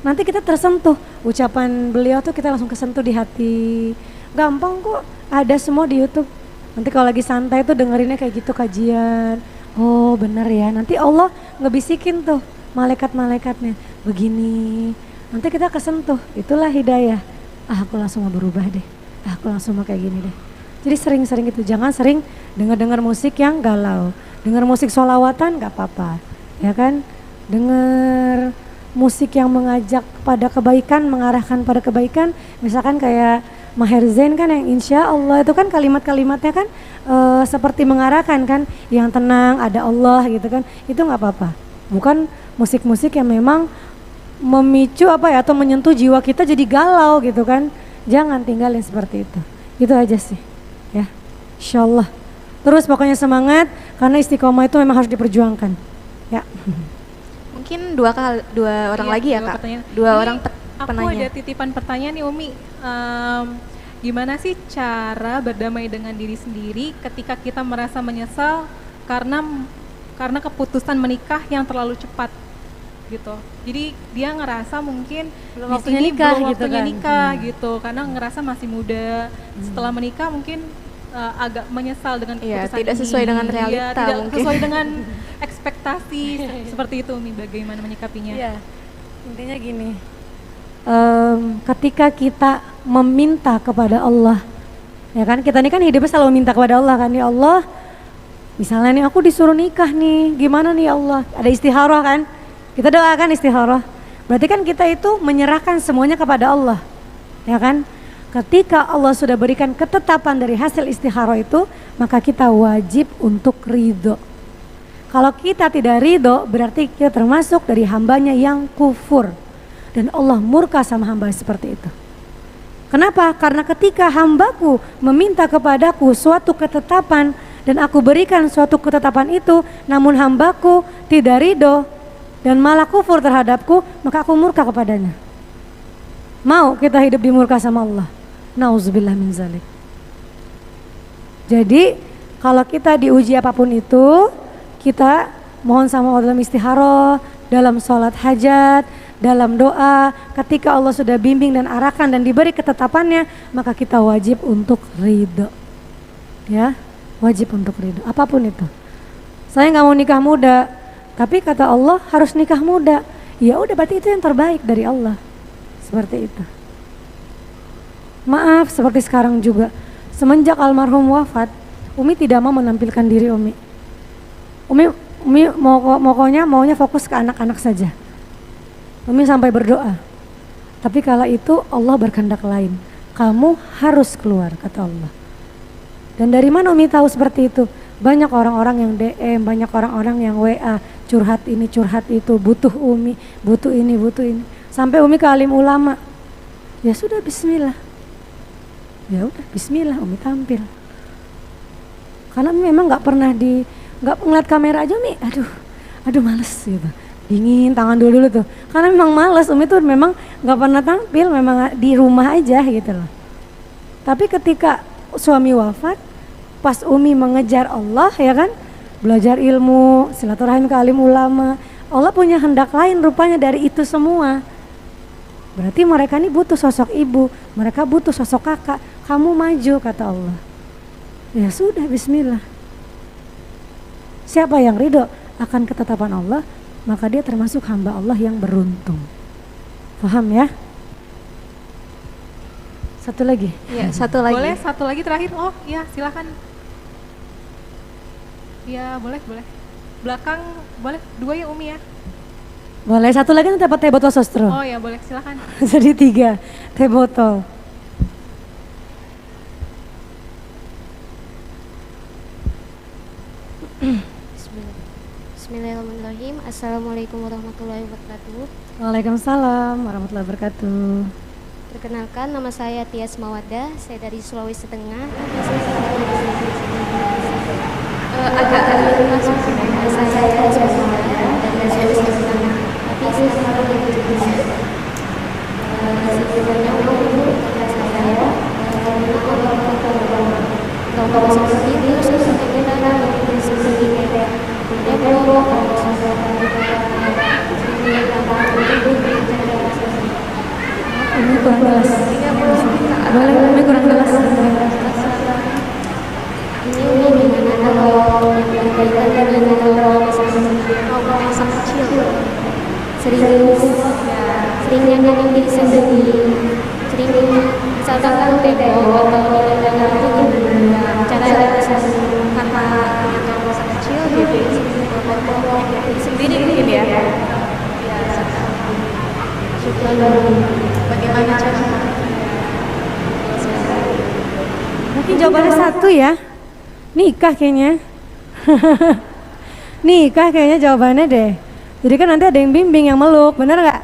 Nanti kita tersentuh, ucapan beliau tuh kita langsung kesentuh di hati. Gampang kok, ada semua di YouTube. Nanti kalau lagi santai tuh dengerinnya kayak gitu kajian. Oh bener ya, nanti Allah ngebisikin tuh malaikat-malaikatnya begini. Nanti kita kesentuh, itulah hidayah. Aku langsung mau berubah deh, aku langsung mau kayak gini deh. Jadi sering-sering itu, jangan sering dengar musik yang galau. Dengar musik sholawatan gak apa-apa, ya kan. Dengar musik yang mengajak pada kebaikan, mengarahkan pada kebaikan. Misalkan kayak Maher Zain kan yang insya Allah itu kan kalimat-kalimatnya kan seperti mengarahkan kan, yang tenang ada Allah gitu kan, itu nggak apa-apa. Bukan musik-musik yang memang memicu apa ya atau menyentuh jiwa kita jadi galau gitu kan, jangan tinggalin seperti itu aja sih ya, insya Allah. Terus pokoknya semangat karena istiqomah itu memang harus diperjuangkan ya. Mungkin dua orang lagi ya Kak, Aku penanya. ada titipan pertanyaan nih Umi. Gimana sih cara berdamai dengan diri sendiri ketika kita merasa menyesal karena keputusan menikah yang terlalu cepat gitu. Jadi dia ngerasa mungkin Belum di waktunya sini nikah belum gitu waktunya kan. nikah gitu, karena ngerasa masih muda. Setelah menikah mungkin agak menyesal dengan Iya, keputusan tidak ini. sesuai dengan Iya, realita tidak mungkin. sesuai dengan ekspektasi seperti itu Umi, bagaimana menyikapinya? Iya, intinya gini, ketika kita meminta kepada Allah, ya kan, kita ini kan hidupnya selalu minta kepada Allah kan, ya Allah, misalnya nih aku disuruh nikah nih, gimana nih ya Allah, ada istikharah kan, kita doakan istikharah, berarti kan kita itu menyerahkan semuanya kepada Allah, ya kan. Ketika Allah sudah berikan ketetapan dari hasil istikharah itu, maka kita wajib untuk ridho. Kalau kita tidak ridho, berarti kita termasuk dari hambanya yang kufur. Dan Allah murka sama hamba seperti itu. Kenapa? Karena ketika hambaku meminta kepadaku suatu ketetapan dan aku berikan suatu ketetapan itu, namun hambaku tidak ridho dan malah kufur terhadapku, maka aku murka kepadanya. Mau kita hidup dimurka sama Allah? Nauzubillah min zalik. Jadi kalau kita diuji apapun itu, kita mohon sama Allah dalam istikharah, dalam sholat hajat, dalam doa. Ketika Allah sudah bimbing dan arahkan dan diberi ketetapannya, maka kita wajib untuk ridho. Ya, wajib untuk ridho. Apapun itu. Saya nggak mau nikah muda, tapi kata Allah harus nikah muda. Ya udah, berarti itu yang terbaik dari Allah. Seperti itu. Maaf, seperti sekarang juga. Semenjak almarhum wafat, Umi tidak mau menampilkan diri Umi. Umi maunya fokus ke anak-anak saja. Umi sampai berdoa. Tapi kala itu Allah berkehendak lain. Kamu harus keluar, kata Allah. Dan dari mana Umi tahu seperti itu? Banyak orang-orang yang DM, banyak orang-orang yang WA, curhat ini, curhat itu, butuh Umi, butuh ini, butuh ini. Sampai Umi ke alim ulama. Ya sudah, bismillah. Ya udah, bismillah, Umi tampil. Karena memang nggak pernah nggak ngeliat kamera aja Umi, aduh males gitu, dingin tangan dulu tuh. Karena memang males, Umi tuh memang nggak pernah tampil, memang di rumah aja gitu loh. Tapi ketika suami wafat, pas Umi mengejar Allah ya kan, belajar ilmu, silaturahim ke alim ulama, Allah punya hendak lain rupanya dari itu semua. Berarti mereka ini butuh sosok ibu, mereka butuh sosok kakak. Kamu maju, kata Allah. Ya sudah, bismillah. Siapa yang ridho akan ketetapan Allah, maka dia termasuk hamba Allah yang beruntung. Paham ya? Satu lagi. Ya, satu lagi. Boleh satu lagi terakhir? Oh iya, silakan. Ya boleh. Belakang boleh, 2 ya Umi ya. Boleh, satu lagi nanti dapat teh botol sostro. Oh ya boleh, silakan. Jadi 3 teh botol. Bismillahirrahmanirrahim. Assalamualaikum warahmatullahi wabarakatuh. Waalaikumsalam warahmatullahi wabarakatuh. Perkenalkan, nama saya Tias Mawadah. Saya dari Sulawesi Tengah. Agak masuk nama saya Tias Mawadah dari Sulawesi Tengah. Tapi sekarang di Indonesia. Sebenarnya untuk saya, kalau seperti itu sebenarnya seperti Ini kurang jelas. Boleh, ini kurang jelas. Ini gimana kalau yang berkaitan dengan kalau masa kecil sering nyanyi diri sendiri, sering misalkan kalau tembok atau dengan itu gimana cara bisa karena masa kecil gitu sendiri mungkin ya. Bagaimana cara? Mungkin jawabannya satu ya. Nikah kayaknya. Nikah kayaknya jawabannya deh. Jadi kan nanti ada yang bimbing, yang meluk, bener gak?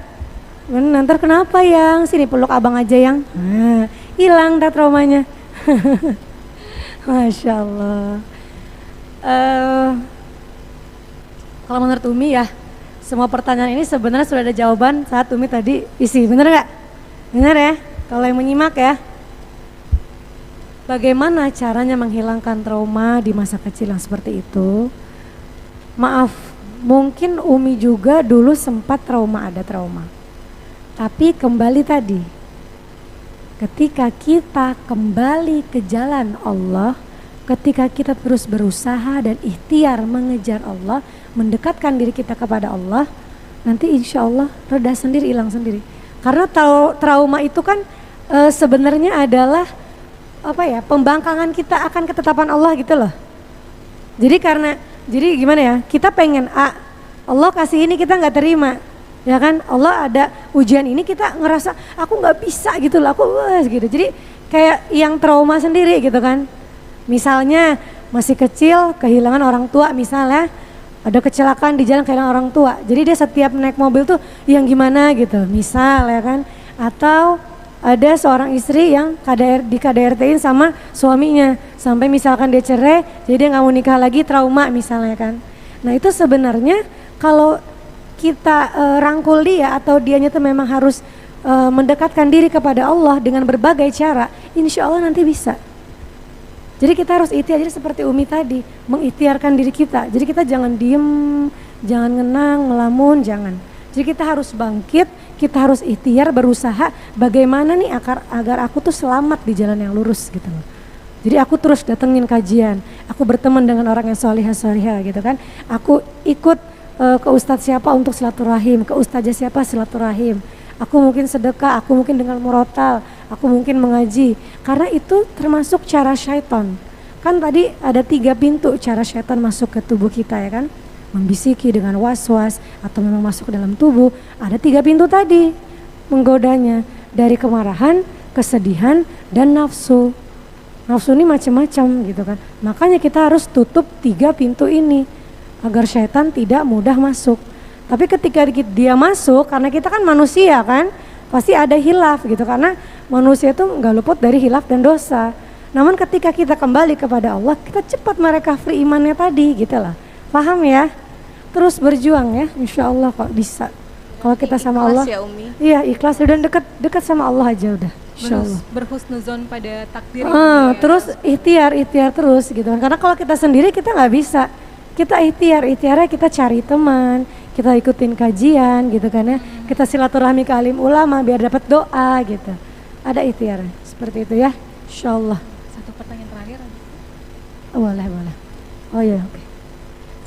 Bener, ntar kenapa yang? Sini peluk abang aja yang. Nah, hilang dah traumanya. Masya Allah. Kalau menurut Umi ya, semua pertanyaan ini sebenarnya sudah ada jawaban saat Umi tadi isi, bener gak? Bener ya? Kalau yang menyimak ya. Bagaimana caranya menghilangkan trauma di masa kecil yang seperti itu? Maaf, mungkin Umi juga dulu sempat ada trauma. Tapi kembali tadi, ketika kita kembali ke jalan Allah, ketika kita terus berusaha dan ikhtiar mengejar Allah, mendekatkan diri kita kepada Allah, nanti insya Allah reda sendiri, hilang sendiri. Karena trauma itu kan sebenarnya adalah pembangkangan kita akan ketetapan Allah gitu loh. Jadi gimana ya, kita pengen Allah kasih ini kita nggak terima, ya kan? Allah ada ujian ini kita ngerasa aku nggak bisa gitu loh, aku gitu. Jadi kayak yang trauma sendiri gitu kan. Misalnya masih kecil kehilangan orang tua, misalnya ada kecelakaan di jalan kehilangan orang tua. Jadi dia setiap naik mobil tuh yang gimana gitu, misal ya kan? Atau ada seorang istri yang di KDRT-in sama suaminya sampai misalkan dia cerai, jadi dia nggak mau nikah lagi, trauma misalnya kan. Nah itu sebenarnya kalau kita rangkul dia atau dianya tuh memang harus mendekatkan diri kepada Allah dengan berbagai cara, insya Allah nanti bisa. Jadi kita harus ikhtiar, jadi seperti Umi tadi, mengikhtiarkan diri kita. Jadi kita jangan diem, jangan ngenang, melamun, jangan. Jadi kita harus bangkit, kita harus ikhtiar, berusaha bagaimana nih agar aku tuh selamat di jalan yang lurus gitu loh. Jadi aku terus datengin kajian, aku berteman dengan orang yang solihah gitu kan. Aku ikut ke ustadz siapa untuk silaturahim, ke ustazah siapa silaturahim. Aku mungkin sedekah, aku mungkin dengan murotal, aku mungkin mengaji. Karena itu termasuk cara syaitan. Kan tadi ada 3 pintu cara syaitan masuk ke tubuh kita ya kan. Membisiki dengan was-was atau memang masuk ke dalam tubuh, ada 3 pintu tadi menggodanya, dari kemarahan, kesedihan, dan nafsu. Nafsu ini macam-macam gitu kan, makanya kita harus tutup 3 pintu ini agar syaitan tidak mudah masuk. Tapi ketika dia masuk, karena kita kan manusia kan, pasti ada hilaf gitu, karena manusia itu nggak luput dari hilaf dan dosa. Namun ketika kita kembali kepada Allah, kita cepat merecovery imannya tadi gitu lah. Paham ya? Terus berjuang ya, insya Allah kok bisa. Kalau kita sama Allah, ya, Umi. Iya ikhlas dan dekat sama Allah aja udah, insya Allah. Berhusnuzon pada takdir. Terus ikhtiar terus gitu kan. Karena kalau kita sendiri kita nggak bisa. Kita ikhtiarnya kita cari teman, kita ikutin kajian gitu kan ya. Kita silaturahmi ke alim ulama biar dapat doa gitu. Ada ikhtiar seperti itu ya, insya Allah. Satu pertanyaan terakhir. Boleh. Oh ya, oke.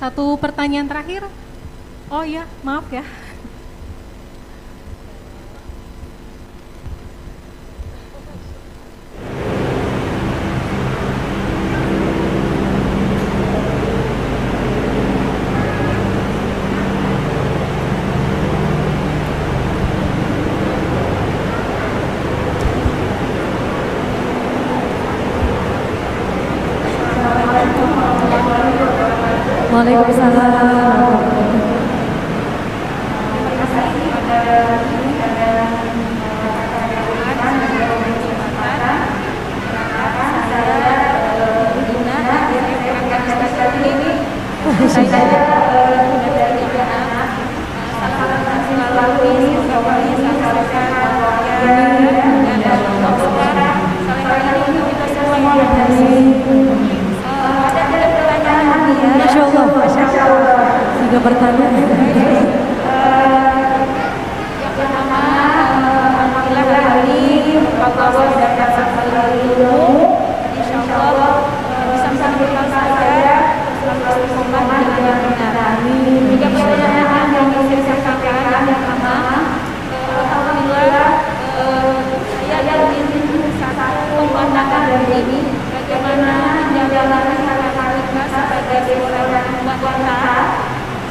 Satu pertanyaan terakhir. Oh iya, maaf ya. Waalaikumsalam. Masya Allah. Tiga pertanyaan. Yang pertama, alhamdulillah hari ini Allah sudah dapat ilmu. Insya Allah bisa mengambil saya selalu istiqomah di jalan yang benar. Tiga pertanyaan yang ingin saya sampaikan yang pertama, alhamdulillah saya ingin satu pemandangan dari ini bagaimana menjalani kita sebagai seorang wanita,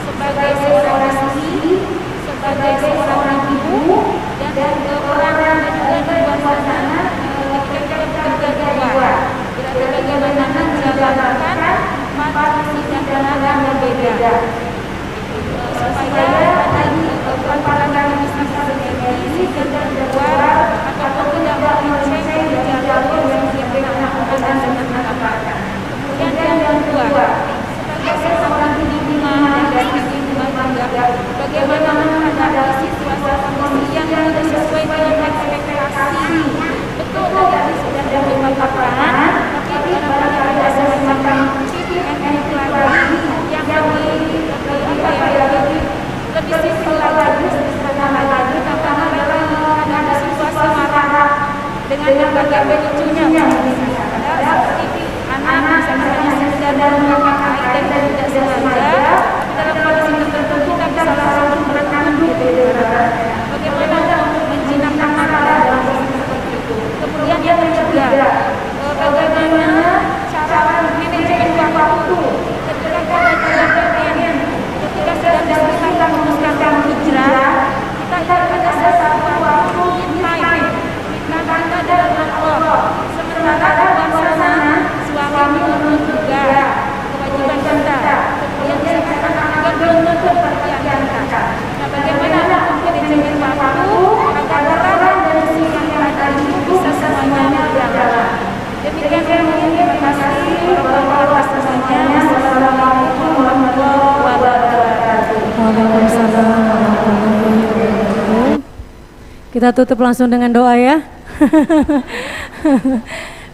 sebagai seorang istri, sebagai seorang ibu, dan orang yang juga di luar sana ketika kita bekerja di luar. Bagaimana menjalankan empat sisi dan tenaga yang berbeda supaya tadi pandangan bisa sendiri dan luar ataupun tidak melenceng di jalur yang dilakukan dan dilakukan. Kemudian yang kedua, sebagai seorang ibu dan istri rumah tangga, bagaimana menghadapi situasi kondisi yang tidak sesuai dengan ekspektasi. Betul tadi sudah diungkapkan, tapi kadang-kadang ada semacam titik lagi yang lebih simpel lagi, sederhana lagi, karena ada situasi marah dengan berbagai pemicunya. Ada seperti anak misalnya sedang memakai air dan tidak sengaja dalam kondisi tertentu kita bisa langsung merekam gitu. Bagaimana menjinakkan marah dalam kondisi seperti itu. Kemudian yang ketiga, bagaimana cara manajemen waktu ketika kita pengen, ketika sedang bismillah memutuskan hijrah, kita ada sesuatu waktu time, kita dalam Allah. Sementara di luar sana suami belum juga kewajiban kita, kemudian anak-anak juga belum tentu kepercayaan kita. Nah, bagaimana untuk manajemen waktu agar peran dan misi yang ada itu bisa semuanya berjalan. Demikian terima kasih atas semuanya. Assalamualaikum warahmatullahi wabarakatuh. Waalaikumsalam warahmatullahi wabarakatuh. Kita tutup langsung dengan doa ya.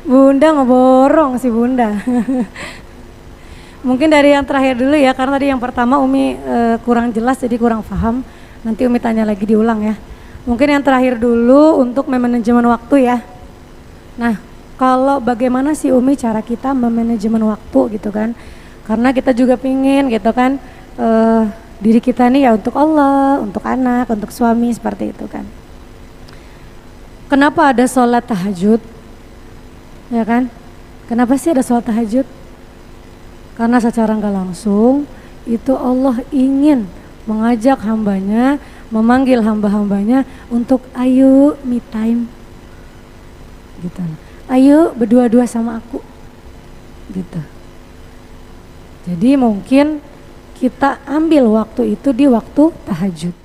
Bunda ngeborong sih Bunda. Mungkin dari yang terakhir dulu ya, karena tadi yang pertama Umi kurang jelas jadi kurang paham. Nanti Umi tanya lagi diulang ya. Mungkin yang terakhir dulu untuk memanajemen waktu ya. Nah, kalau bagaimana sih Umi cara kita memanajemen waktu gitu kan? Karena kita juga pingin gitu kan diri kita nih ya untuk Allah, untuk anak, untuk suami seperti itu kan. Kenapa ada sholat tahajud? Ya kan? Kenapa sih ada sholat tahajud? Karena secara nggak langsung itu Allah ingin mengajak hambanya, memanggil hamba-hambanya untuk ayo me time gitu. Ayo berdua-dua sama aku gitu. Jadi mungkin kita ambil waktu itu di waktu tahajud.